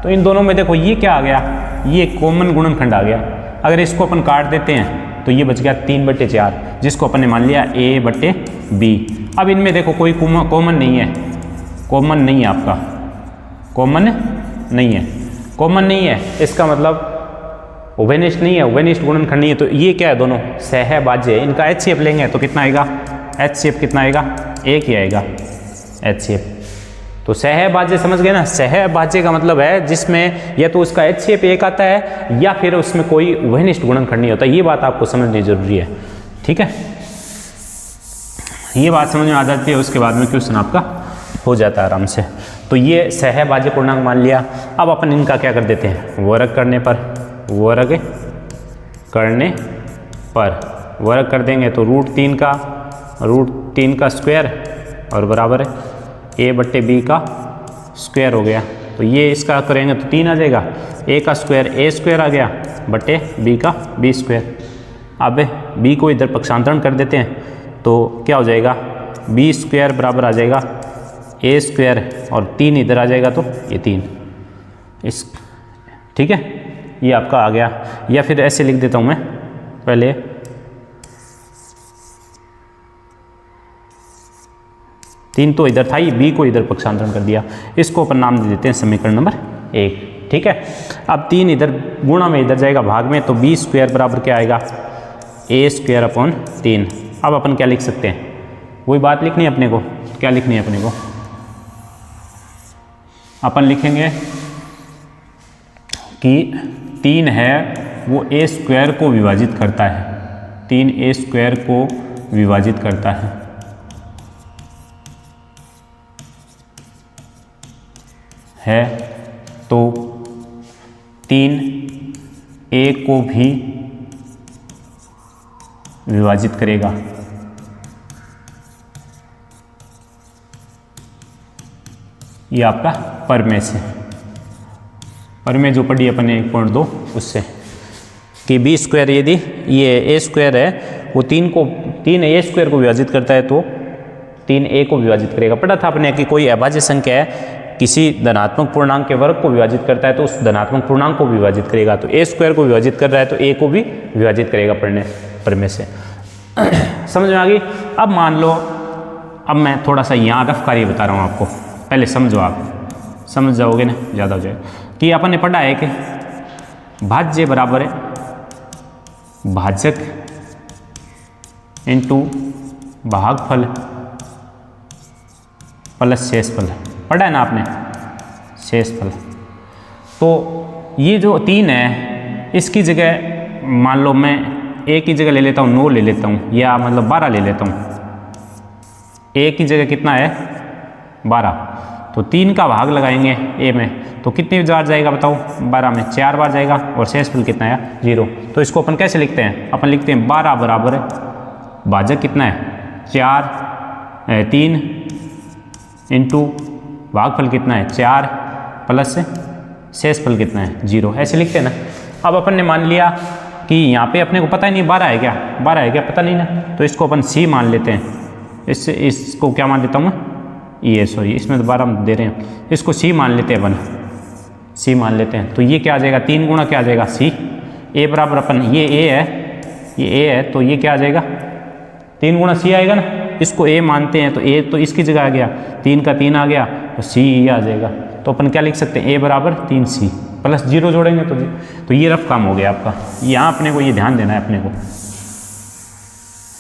तो इन दोनों में देखो ये क्या आ गया? ये कॉमन गुणनखंड आ गया। अगर इसको अपन काट देते हैं तो ये बच गया 3/4, जिसको अपन ने मान लिया A/B। अब इनमें देखो कोई कॉमन नहीं है, कॉमन नहीं है आपका, कॉमन नहीं है, कॉमन नहीं है, इसका मतलब उभयनिष्ठ नहीं है, उभयनिष्ठ गुणनखंड नहीं है। तो ये क्या है? दोनों सहअभाज्य है। इनका HCF लेंगे तो कितना आएगा? HCF कितना आएगा? 1 ही आएगा HCF। तो सहअभाज्य समझ गए ना? सहअभाज्य का मतलब है जिसमें या तो उसका HCF 1 आता है या फिर उसमें कोई उभयनिष्ठ गुणनखंड नहीं होता। ये बात आपको समझनी जरूरी है। ठीक है, ये बात समझ में आ जाती है, उसके बाद में क्वेश्चन आपका हो जाता है आराम से। तो ये सहअभाज्य पूर्णांक मान लिया। अब अपन इनका क्या कर देते हैं? वर्ग करने पर वर्ग कर देंगे तो √3 का स्क्वायर और बराबर A/B का स्क्वायर हो गया। तो ये इसका करेंगे तो 3 आ जाएगा, A का स्क्वायर A² आ गया बटे B का B²। अब B को इधर पक्षांतरण कर देते हैं तो क्या हो जाएगा? B² बराबर आ जाएगा A² और 3 इधर आ जाएगा, तो ये 3 इस। ठीक है, ये आपका आ गया। या फिर ऐसे लिख देता हूँ मैं, पहले 3 तो इधर था ही, B को इधर पक्षांतरण कर दिया। इसको अपन नाम दे देते हैं समीकरण नंबर 1। ठीक है, अब 3 इधर गुणा में इधर जाएगा भाग में, तो B² बराबर क्या आएगा? A²/3। अब अपन क्या लिख सकते हैं? वही बात लिखनी है अपने को। क्या लिखनी है अपने को? अपन लिखेंगे कि 3 है वो A² को विभाजित करता है, 3 A² को विभाजित करता है तो 3 A को भी विभाजित करेगा। ये आपका परमेय से, परमेय जो पढ़ी अपने 1.2 उससे। कि बी स्क्वायर यदि ये ए स्क्वायर है वो 3 ए स्क्वायर को विभाजित करता है तो 3 ए को विभाजित करेगा। पढ़ा था आपने कि कोई अभाज्य संख्या है किसी धनात्मक पूर्णांक के वर्ग को विभाजित करता है तो उस धनात्मक पूर्णांक को विभाजित करेगा, तो ए स्क्वायर को विभाजित कर रहा है तो ए को भी विभाजित करेगा प्रमेय से। समझ में आ गई। अब मान लो, अब मैं थोड़ा सा यहाँ रफ कार्य बता रहा हूँ आपको, पहले समझो, आप समझ जाओगे ना, ज़्यादा हो जाएगा। कि अपन ने पढ़ा है कि भाज्य बराबर है भाजक इंटू भागफल प्लस शेषफल, पढ़ा है ना आपने, शेषफल। तो ये जो 3 है इसकी जगह मान लो मैं ए की जगह ले लेता हूँ 9 ले लेता हूँ, या मतलब 12 ले लेता हूँ। ए की जगह कितना है 12, तो 3 का भाग लगाएंगे ए में तो कितनी बार जाएगा बताओ, 12 में 4 बार जाएगा, और शेषफल कितना है 0। तो इसको अपन कैसे लिखते हैं, अपन लिखते हैं 12 बराबर भाजक कितना है 3 इंटू भागफल कितना है 4 प्लस शेषफल कितना है 0, ऐसे लिखते हैं ना। अब अपन ने मान लिया कि यहाँ पे अपने को पता ही नहीं 12 है क्या पता नहीं ना, तो इसको अपन सी मान लेते हैं। इसको क्या मान लेता हूँ मैं, ये सॉरी इसमें तो 12 दे रहे हैं, इसको सी मान लेते हैं अपन, सी मान लेते हैं। तो ये क्या आ जाएगा 3 गुणा क्या आ जाएगा सी, ए बराबर अपन ये ए है तो ये क्या आ जाएगा 3 गुणा सी आएगा ना। इसको ए मानते हैं तो ए तो इसकी जगह आ गया, 3 का 3 आ गया तो सी ये आ जाएगा। तो अपन क्या लिख सकते हैं ए बराबर 3c प्लस 0 जोड़ेंगे तो ये रफ काम हो गया आपका। यहाँ अपने को ये ध्यान देना है अपने को,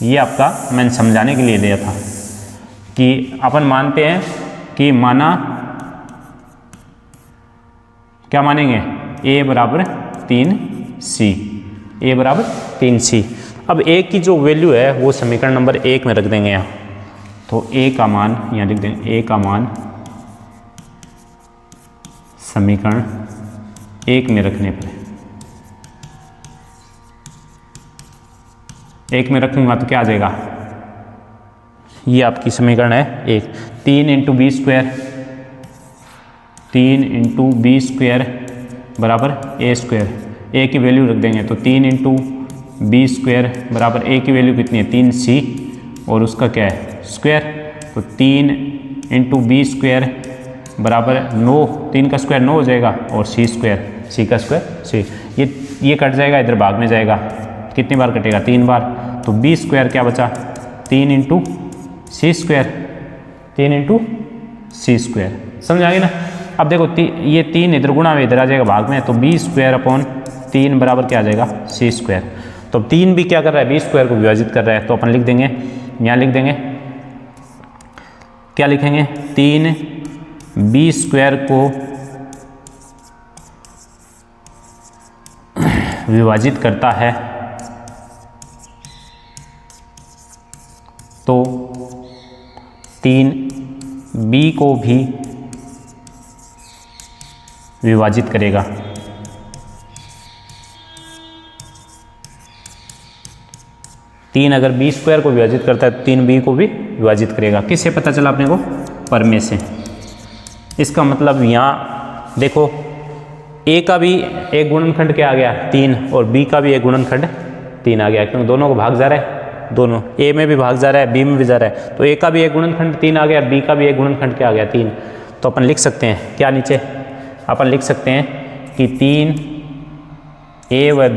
ये आपका मैंने समझाने के लिए दिया था कि अपन मानते हैं कि माना क्या मानेंगे ए बराबर 3c, ए बराबर 3c। अब ए की जो वैल्यू है वो समीकरण नंबर 1 में रख देंगे यहाँ, तो ए का मान यहाँ लिख देंगे, ए का मान समीकरण 1 में रखने पर, 1 में रखूंगा तो क्या आ जाएगा, ये आपकी समीकरण है 1। 3 into B square, 3 into B square बराबर ए स्क्वायर, ए की वैल्यू रख देंगे तो 3 इंटू बी स्क्वायर बराबर ए की वैल्यू कितनी है 3c और उसका क्या है स्क्वायर, तो 3 इंटू बी स्क्वायर बराबर 9, 3 का स्क्वायर 9 हो जाएगा और c स्क्वायर, c का स्क्वायर c, ये कट जाएगा, इधर भाग में जाएगा, कितनी बार कटेगा 3 बार, तो बी स्क्वायर क्या बचा 3 इंटू सी स्क्वायर, 3 इंटू सी स्क्वायर। समझ आ गई ना। अब देखो ये 3 इधर गुणा में इधर आ जाएगा भाग में, तो बी स्क्वायर अपॉन 3 बराबर क्या आ जाएगा सी स्क्वायर। तो 3 भी क्या कर रहा है बी स्क्वायर को विभाजित कर रहा है, तो अपन लिख देंगे, यहाँ लिख देंगे, क्या लिखेंगे 3 बी स्क्वायर को विभाजित करता है तो 3 बी को भी विभाजित करेगा। तीन अगर बी स्क्वायर को विभाजित करता है तो 3 बी को भी विभाजित करेगा। किससे पता चला अपने को, प्रमेय से। इसका मतलब यहाँ देखो ए का भी एक गुणनखंड क्या आ गया 3 और बी का भी एक गुणनखंड 3 आ गया, क्योंकि दोनों को भाग जा रहा है, दोनों ए में भी भाग जा रहा है बी में भी जा रहा है, तो ए का भी एक गुणनखंड 3 आ गया, बी का भी एक गुणनखंड क्या आ गया 3। तो अपन लिख सकते हैं क्या, नीचे अपन लिख सकते हैं कि 3 ए व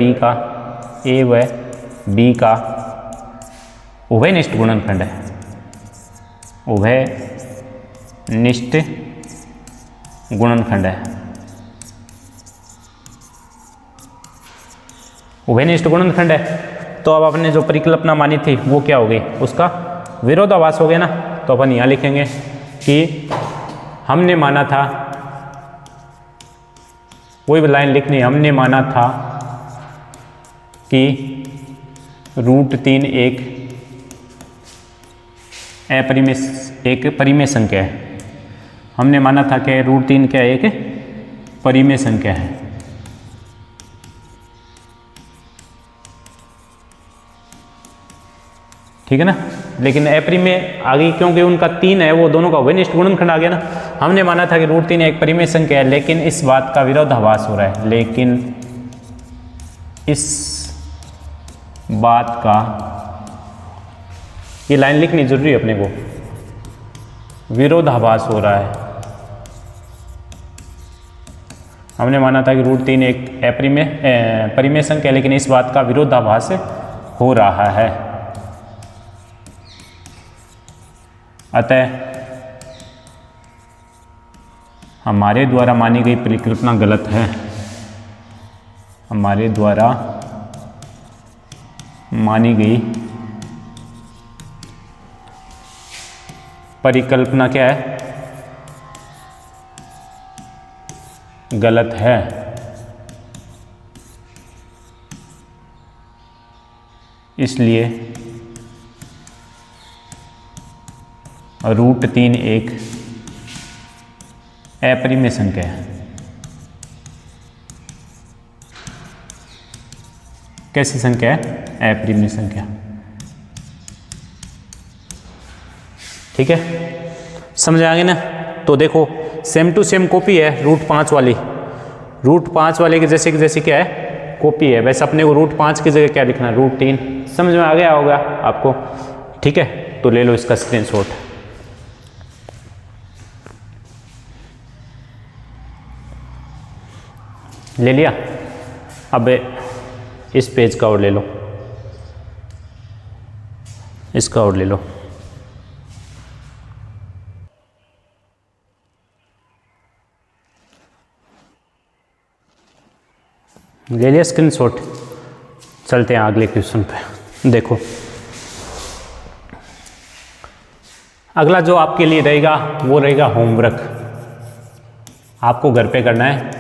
बी का उभयनिष्ठ गुणनखंड है, उभयनिष्ठ गुणनखंड है, उभयनिष्ठ गुणनखंड है। तो अब आपने जो परिकल्पना मानी थी वो क्या हो गई, उसका विरोधाभास हो गया ना। तो अपन यहाँ लिखेंगे कि हमने माना था, कोई भी लाइन लिखनी, हमने माना था कि √3 एक परिमेय संख्या है। हमने माना था कि √3 क्या एक परिमेय संख्या है। ठीक है ना, लेकिन अपरिमेय आ गई क्योंकि उनका 3 है, वो दोनों का उभयनिष्ठ गुणनखंड आ गया ना। हमने माना था कि √3 एक परिमेय संख्या है, लेकिन इस बात का विरोधाभास हो रहा है, लेकिन इस बात का, ये लाइन लिखनी जरूरी है अपने को, विरोधाभास हो रहा है। हमने माना था कि √3 एक परिमेय संख्या है, लेकिन इस बात का विरोधाभास हो रहा है। अतः हमारे द्वारा मानी गई परिकल्पना गलत है। हमारे द्वारा मानी गई परिकल्पना क्या है? गलत है। इसलिए √3 एक अपरिमेय संख्या है। कैसी संख्या है? अपरिमेय संख्या। ठीक है, समझ आ गया ना? तो देखो सेम टू सेम कॉपी है √5 वाली। √5 वाले की जैसे क्या है? कॉपी है। वैसे अपने को √5 की जगह क्या लिखना है? √3। समझ में आ गया होगा आपको? ठीक है, तो ले लो इसका स्क्रीनशॉट। ले लिया? अब इस पेज का और ले लो, इसका और ले लो। ले लिया स्क्रीनशॉट? चलते हैं अगले क्वेश्चन पे। देखो अगला जो आपके लिए रहेगा वो रहेगा होमवर्क। आपको घर पे करना है।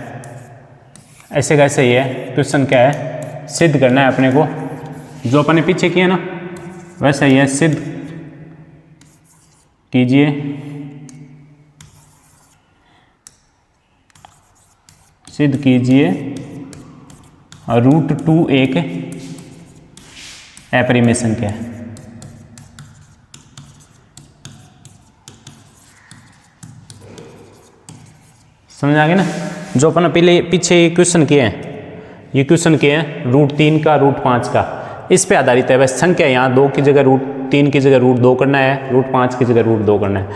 ऐसे कैसे ही है, क्वेश्चन क्या है? सिद्ध करना है अपने को, जो अपने पीछे किया ना वैसा ही है। सिद्ध कीजिए √2 एक अपरिमेय संख्या है। समझ आ गया ना? जो अपन पीछे क्वेश्चन किए हैं, ये क्वेश्चन किए हैं √3 का, √5 का, इस पे आधारित है। बस संख्या यहाँ 2 की जगह √3 की जगह √2 करना है, √5 की जगह √2 करना है।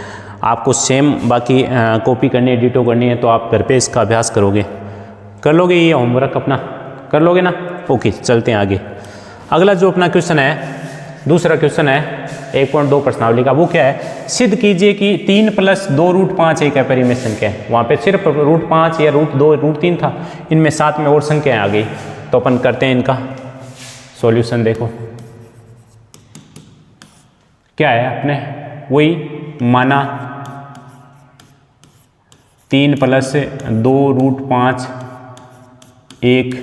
आपको सेम बाकी कॉपी करनी है, डिटो करनी है, तो आप घर पे इसका अभ्यास करोगे। कर लोगे ये होमवर्क अपना? कर लोगे ना? ओके, चलते हैं आगे। अगला जो अपना क्वेश्चन है, दूसरा क्वेश्चन है 1.2 प्रश्नावली का। वो क्या है? सिद्ध कीजिए कि 3 + 2 √5 एक अपरिमेय संख्या है। वहाँ पे सिर्फ √5 या √2 √3 था, इनमें साथ में और संख्याएं आ गई। तो अपन करते हैं इनका सॉल्यूशन। देखो क्या है, अपने वही माना 3 + 2 √5 एक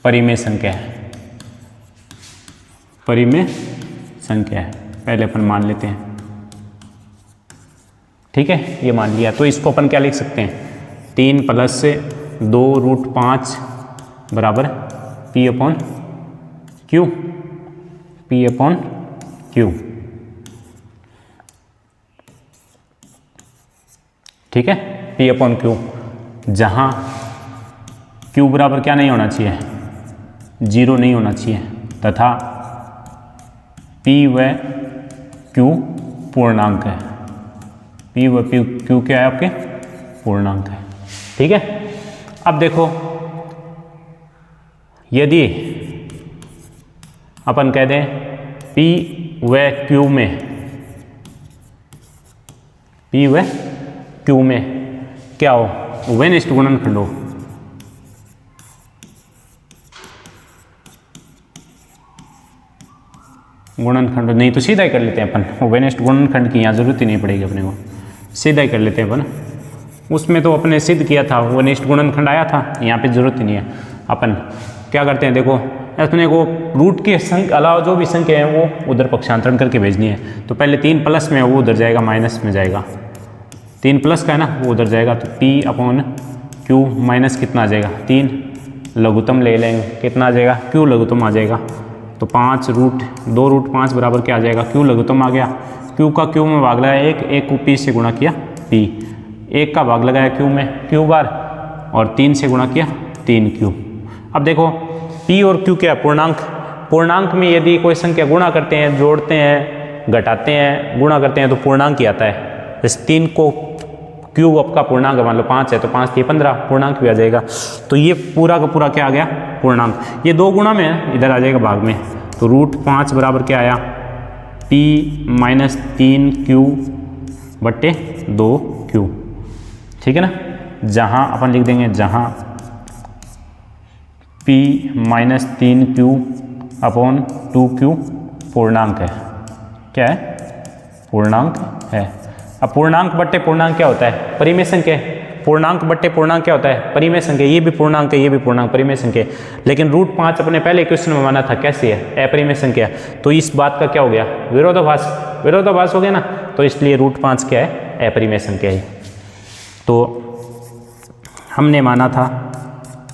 परिमेय संख्या है। परिमेय संख्या है, पहले अपन मान लेते हैं। ठीक है, ये मान लिया। तो इसको अपन क्या लिख सकते हैं? 3 + 2 √5 बराबर P/Q। P/Q। ठीक है, P/Q, जहां Q बराबर क्या नहीं होना चाहिए? 0 नहीं होना चाहिए, तथा P व Q पूर्णांक है। P व Q क्या है? आपके पूर्णांक है। ठीक है, अब देखो यदि अपन कह दें P व Q में क्या हो? उभयनिष्ठ गुणनखंड हो। गुणनखंड नहीं तो सीधा ही कर लेते हैं अपन। उभयनिष्ठ गुणनखंड की यहाँ जरूरत ही नहीं पड़ेगी अपने को, सीधा ही कर लेते हैं अपन। उसमें तो अपने सिद्ध किया था, उभयनिष्ठ गुणनखंड आया था, यहाँ पे जरूरत ही नहीं है। अपन क्या करते हैं? देखो अपने को रूट के अलावा जो भी संख्या है वो उधर पक्षांतरण करके भेजनी है। तो पहले 3 प्लस में, वो उधर जाएगा माइनस में जाएगा। 3 प्लस का है ना, वो उधर जाएगा। तो P/Q माइनस कितना आ जाएगा? 3 लघुत्तम ले लेंगे, कितना आ जाएगा? Q लघुत्तम आ जाएगा। तो 2 √5 बराबर क्या आ जाएगा? Q लघुत्तम आ गया। Q का Q में भाग लगाया 1 को P से गुणा किया P, 1 का भाग लगाया Q में Q बार, और 3 से गुणा किया 3Q। अब देखो P और Q क्या पूर्णांक, पूर्णांक में यदि कोई संख्या गुणा करते हैं, जोड़ते हैं, घटाते हैं, गुणा करते हैं तो पूर्णांक ही आता है। जैसे 3 को क्यूब आपका पूर्णांक मान लो 5 है तो 5 3 15 पूर्णांक भी आ जाएगा। तो ये पूरा का पूरा क्या आ गया पूर्णांक। ये 2 गुणा में है, इधर आ जाएगा भाग में। तो √5 बराबर क्या आया p माइनस 3q बट्टे 2q, ठीक है ना। जहाँ अपन लिख देंगे जहाँ p minus 3q upon 2q पूर्णांक है। क्या है पूर्णांक है। अब पूर्णांक बट्टे पूर्णांक क्या होता है परिमेय संख्या। पूर्णांक बट्टे पूर्णांक क्या होता है परिमेय संख्या। ये भी पूर्णांक है, ये भी पूर्णांक परिमेय संख्या। लेकिन √5 अपने पहले क्वेश्चन में माना था कैसे है अपरिमेय संख्या। तो इस बात का क्या हो गया विरोधाभास, विरोधाभास हो गया ना। तो इसलिए √5 क्या है अपरिमेय संख्या है। तो हमने माना था,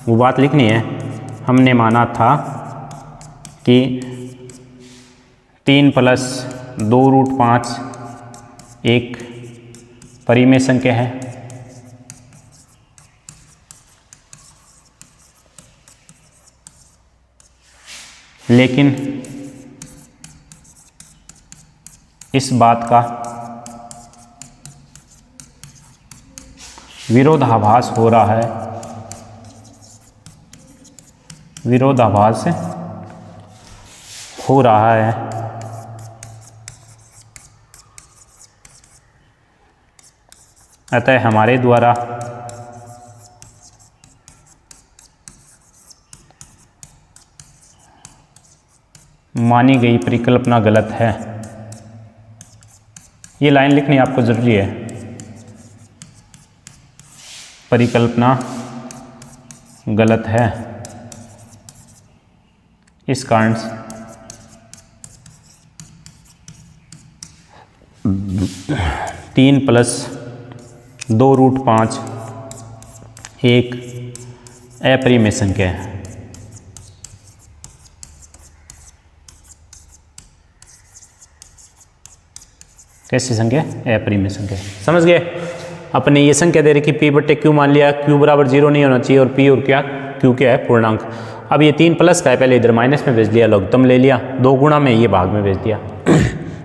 वो बात लिखनी है, हमने माना था कि 3 + 2√5 एक परिमेय संख्या है। लेकिन इस बात का विरोधाभास हो रहा है, विरोधाभास हो रहा है। अतः हमारे द्वारा मानी गई परिकल्पना गलत है। ये लाइन लिखनी आपको जरूरी है। परिकल्पना गलत है, इस कारण से 3 + 2√5 एक अपरिमेय संख्या है। कैसी संख्या अपरिमेय संख्या। समझ गए। अपने ये संख्या दे रही कि p बट्टे q मान लिया, q बराबर 0 नहीं होना चाहिए और p और क्या q क्या है पूर्णांक। अब ये 3 प्लस का है, पहले इधर माइनस में भेज दिया, लघुत्तम ले लिया, 2 गुणा में ये भाग में भेज दिया।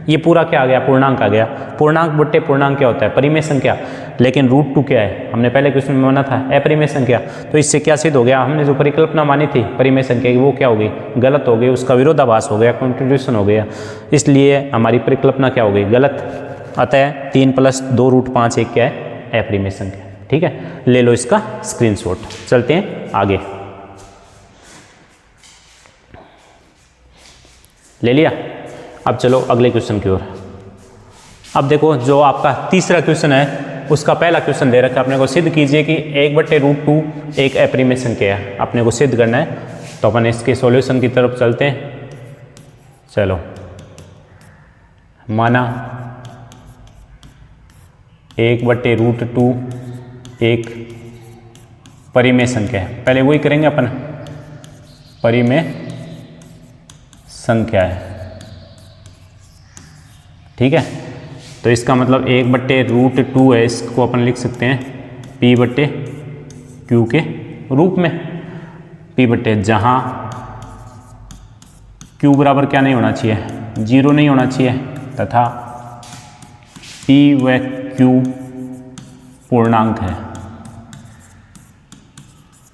ये पूरा क्या आ गया पूर्णांक आ गया। पूर्णांक बट्टे पूर्णांक क्या होता है परिमेय संख्या। लेकिन √2 क्या है हमने पहले क्वेश्चन में माना था अपरिमेय संख्या। तो इससे क्या सिद्ध हो गया, हमने जो परिकल्पना मानी थी परिमेय संख्या की वो क्या हो गई गलत हो गई, उसका विरोधाभास हो गया, कॉन्ट्रडिक्शन हो गया। इसलिए हमारी परिकल्पना क्या हो गई गलत। अतः 3 + 2√5 एक क्या है अपरिमेय संख्या। ठीक है, ले लो इसका स्क्रीनशॉट। चलते हैं आगे। ले लिया। अब चलो अगले क्वेश्चन की ओर। अब देखो जो आपका तीसरा क्वेश्चन है उसका पहला क्वेश्चन दे रखा है, अपने को सिद्ध कीजिए कि 1/√2 एक अपरिमेय संख्या है। अपने को सिद्ध करना है, तो अपन इसके सॉल्यूशन की तरफ चलते हैं। चलो, माना 1/√2 एक परिमेय संख्या है। पहले वही करेंगे अपन, परिमेय संख्या है। ठीक है, तो इसका मतलब 1/√2 है, इसको अपन लिख सकते हैं p/q के रूप में। p बट्टे जहाँ q बराबर क्या नहीं होना चाहिए 0 नहीं होना चाहिए, तथा p व q पूर्णांक है।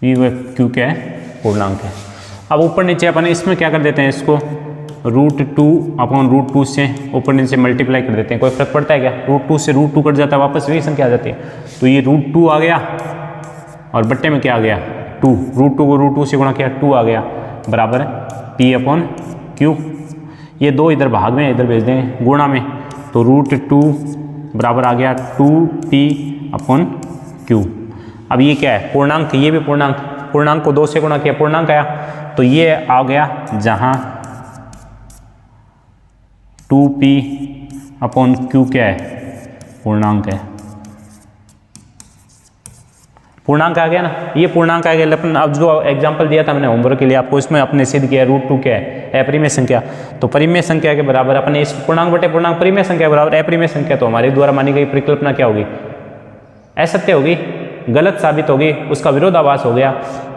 p व q क्या है पूर्णांक है। अब ऊपर नीचे अपन इसमें क्या कर देते हैं, इसको √2/√2 से ऊपर नीचे मल्टीप्लाई कर देते हैं। कोई फर्क पड़ता है क्या, √2 से √2 कट जाता है, वापस वही संख्या आ जाती है। तो ये √2 आ गया और बट्टे में क्या आ गया 2, √2 को √2 से गुणा किया 2 आ गया, बराबर p/q। ये 2 इधर भाग में इधर भेज देंगे गुणा में, तो √2 बराबर आ गया 2p/q। अब ये क्या है पूर्णांक, ये भी पूर्णांक, पूर्णांक को 2 से गुणा किया पूर्णांक आया। तो ये आ गया जहाँ 2p/q क्या है पूर्णांक है। पूर्णांक आ गया ना, ये पूर्णांक आ गया। लेकिन अब जो एग्जांपल दिया था मैंने होमवर्क के लिए आपको, इसमें अपने सिद्ध किया √2 क्या है अपरिमेय संख्या। तो परिमेय संख्या के बराबर अपने इस पूर्णांक बटे पूर्णांक परिमेय संख्या के बराबर अपरिमेय संख्या। तो हमारे द्वारा मानी गई परिकल्पना क्या होगी असत्य होगी, गलत साबित होगी, उसका विरोधाभास हो गया।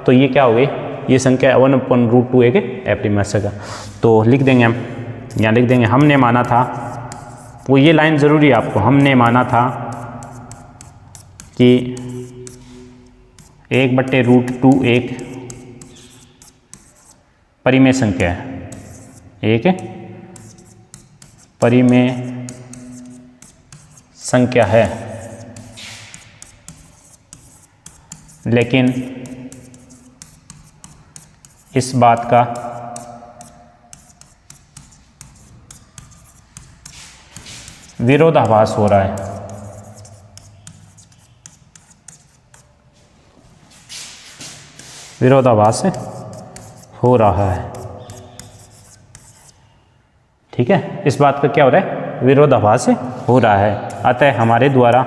तो ये क्या होगी ये संख्या है 1/√2 एक अपरिमेय का। तो लिख देंगे हम, यहाँ लिख देंगे हमने माना था, वो ये लाइन ज़रूरी है आपको, हमने माना था कि 1/√2 एक परिमेय संख्या है, एक परिमेय संख्या है, लेकिन इस बात का विरोधाभास हो रहा है। विरोधाभास हो रहा है, ठीक है, इस बात का क्या हो रहा है, विरोधाभास हो रहा है। अतः हमारे द्वारा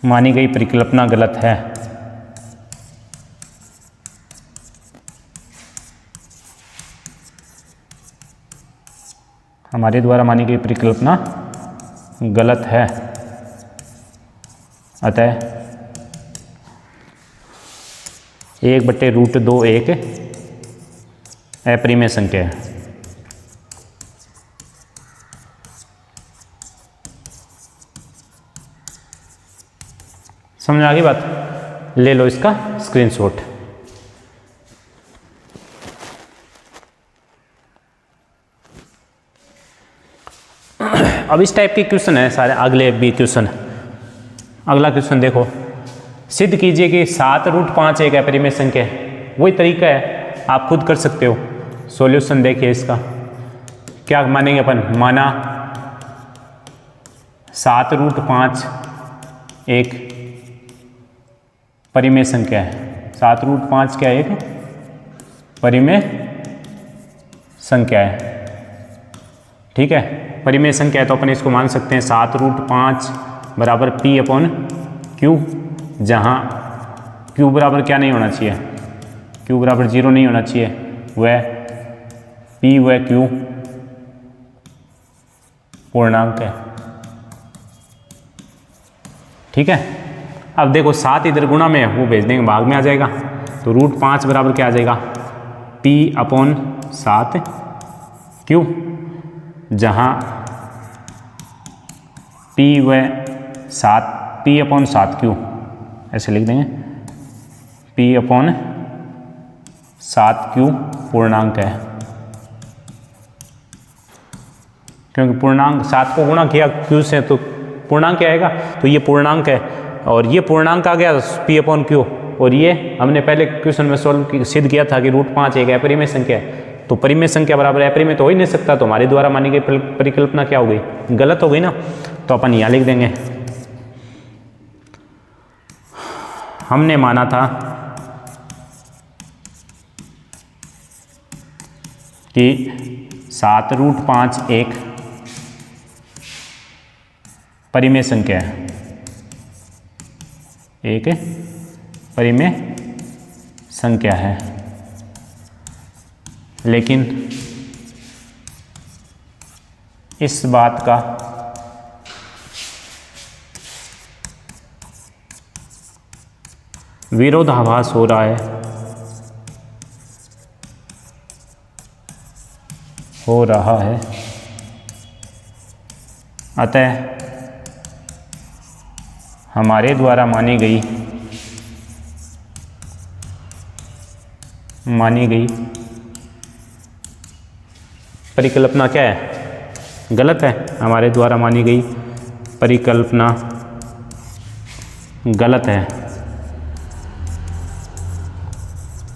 मानी गई परिकल्पना गलत है। हमारे द्वारा मानी गई परिकल्पना गलत है, अतः 1/√2 एक अपरिमेय संख्या है। समझ आ गई बात? ले लो इसका स्क्रीनशॉट। अब इस टाइप के क्वेश्चन है सारे, अगले भी क्वेश्चन। अगला क्वेश्चन देखो, सिद्ध कीजिए कि 7√5 एक अपरिमेय संख्या है। वही तरीका है, आप खुद कर सकते हो। सॉल्यूशन देखिए इसका, क्या मानेंगे अपन, माना 7√5 एक परिमेय संख्या है। 7√5 क्या है, एक परिमेय संख्या है, ठीक है, परिमेय संख्या है। तो अपन इसको मान सकते हैं 7√5 बराबर P/Q, जहाँ Q बराबर क्या नहीं होना चाहिए, Q बराबर 0 नहीं होना चाहिए, वह P व Q पूर्णांक है, ठीक है। अब देखो 7 इधर गुणा में है, वो भेज देंगे, भाग में आ जाएगा। तो √5 बराबर क्या आ जाएगा, P/7Q, जहाँ P/7Q ऐसे लिख देंगे, P/7Q पूर्णांक है, क्योंकि पूर्णांक 7 को गुणा किया Q से तो पूर्णांक क्या आएगा, तो ये पूर्णांक है और ये पूर्णांक आ गया P/Q। और ये हमने पहले क्वेश्चन में सिद्ध किया था कि √5 एक अपरिमेय संख्या है। तो परिमेय संख्या बराबर अपरिमेय तो हो ही नहीं सकता, तो हमारे द्वारा मानी गई परिकल्पना क्या हो गई, गलत हो गई ना। तो अपन यहाँ लिख देंगे, हमने माना था कि 7√5 एक परिमेय संख्या है, एक परिमेय संख्या है, लेकिन इस बात का विरोधाभास हो रहा है, अतः हमारे द्वारा मानी गई परिकल्पना क्या है, गलत है। हमारे द्वारा मानी गई परिकल्पना गलत है,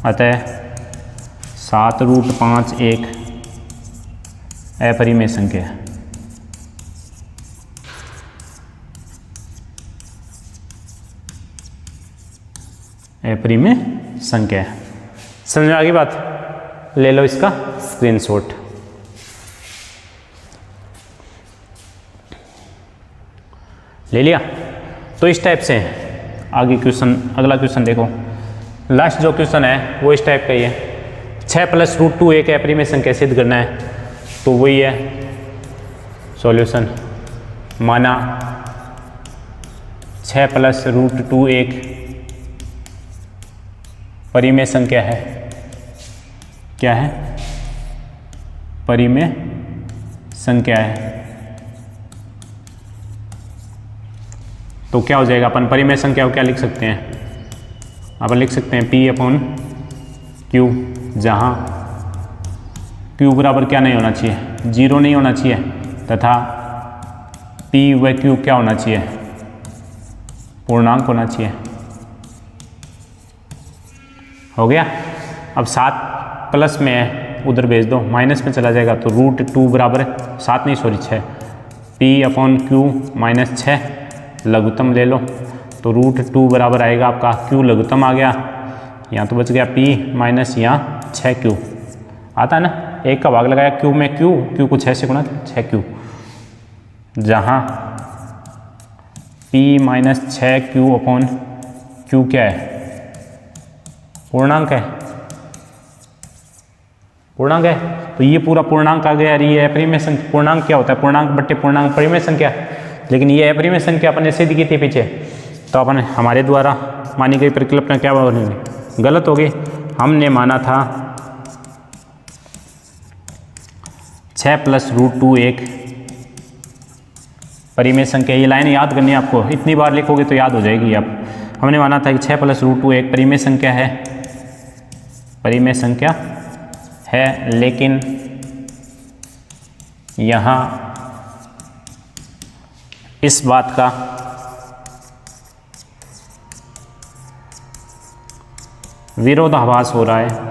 अतः 7√5 एक अपरिमेय संख्या है। अपरिमेय संख्या है। समझ में आ गई बात? ले लो इसका स्क्रीनशॉट। ले लिया? तो इस टाइप से आगे क्वेश्चन, अगला क्वेश्चन देखो। लास्ट जो क्वेश्चन है वो इस टाइप का ही है, 6 + √2 एक अपरिमेय संख्या सिद्ध करना है। तो वही है सॉल्यूशन, माना 6 प्लस रूट 2 एक परिमेय संख्या है। क्या है? परिमेय संख्या है। तो क्या हो जाएगा? अपन परिमेय संख्या को क्या लिख सकते हैं? अपन लिख सकते हैं P अपॉन Q, जहाँ Q बराबर क्या नहीं होना चाहिए? 0 नहीं होना चाहिए, तथा P व Q क्या होना चाहिए? पूर्णांक होना चाहिए। हो गया। अब 7 प्लस में है, उधर भेज दो, माइनस में चला जाएगा तो रूट 2 बराबर 7 नहीं sorry 6, P upon Q minus 6, लघुत्तम ले लो तो रूट 2 बराबर आएगा आपका, Q लघुत्तम आ गया, यहाँ तो बच गया P माइनस यहाँ 6Q आता है ना, एक का भाग लगाया Q में, Q को 6 से गुणा 6Q, जहाँ P minus 6Q upon Q क्या है? पूर्णांक है। पूर्णांक है तो ये पूरा पूर्णांक आ गया। ये अपरिमेय संख्या, पूर्णांक क्या होता है? पूर्णांक बट्टे पूर्णांक परिमेय संख्या, लेकिन ये अपरिमेय संख्या अपन ने सिद्ध की थी पीछे, तो अपन हमारे द्वारा मानी गई परिकल्पना क्या बनेगी? गलत हो गई। हमने माना था 6 प्लस रूट 2 एक परिमेय संख्या। ये लाइन याद करनी है आपको, इतनी बार लिखोगे तो याद हो जाएगी आप। हमने माना था कि 6 प्लस रूट 2 एक परिमेय संख्या है, परिमेय संख्या है, लेकिन यहाँ इस बात का विरोधाभास हो रहा है।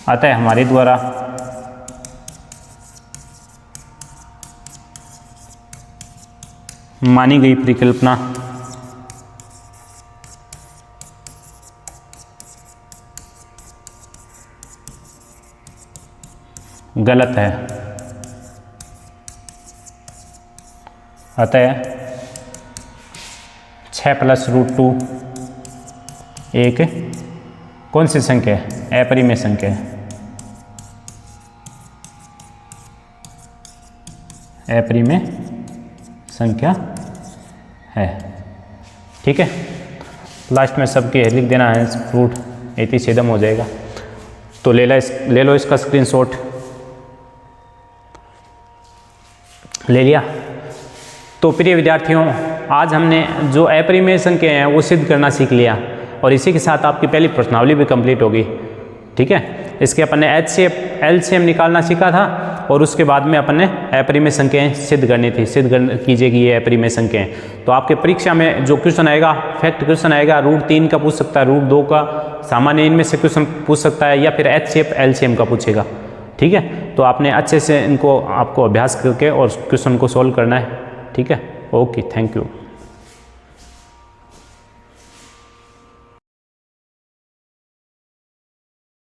अतः हमारे द्वारा मानी गई परिकल्पना गलत है। अतः 6 प्लस रूट 2 एक कौन सी संख्या है? अपरिमेय संख्या है। अपरिमेय संख्या है। ठीक है, लास्ट में सबके लिख देना है फ्रूट, इति छेदम हो जाएगा। तो ले लो इसका स्क्रीनशॉट। ले लिया। तो प्रिय विद्यार्थियों, आज हमने जो अपरिमेय संख्या हैं वो सिद्ध करना सीख लिया, और इसी के साथ आपकी पहली प्रश्नावली भी कंप्लीट होगी। ठीक है, इसके अपन ने LCM निकालना सीखा था, और उसके बाद में अपन ने अपरिमेय संख्याएं सिद्ध करनी थी। कीजिए कि ये अपरिमेय संख्याएं। तो आपके परीक्षा में जो क्वेश्चन आएगा, फैक्ट क्वेश्चन आएगा, रूट 3 का पूछ सकता है, रूट 2 का, सामान्य इनमें से क्वेश्चन पूछ सकता है, या फिर LCM का पूछेगा। ठीक है, तो आपने अच्छे से इनको आपको अभ्यास करके और क्वेश्चन को सॉल्व करना है। ठीक है, ओके, थैंक यू।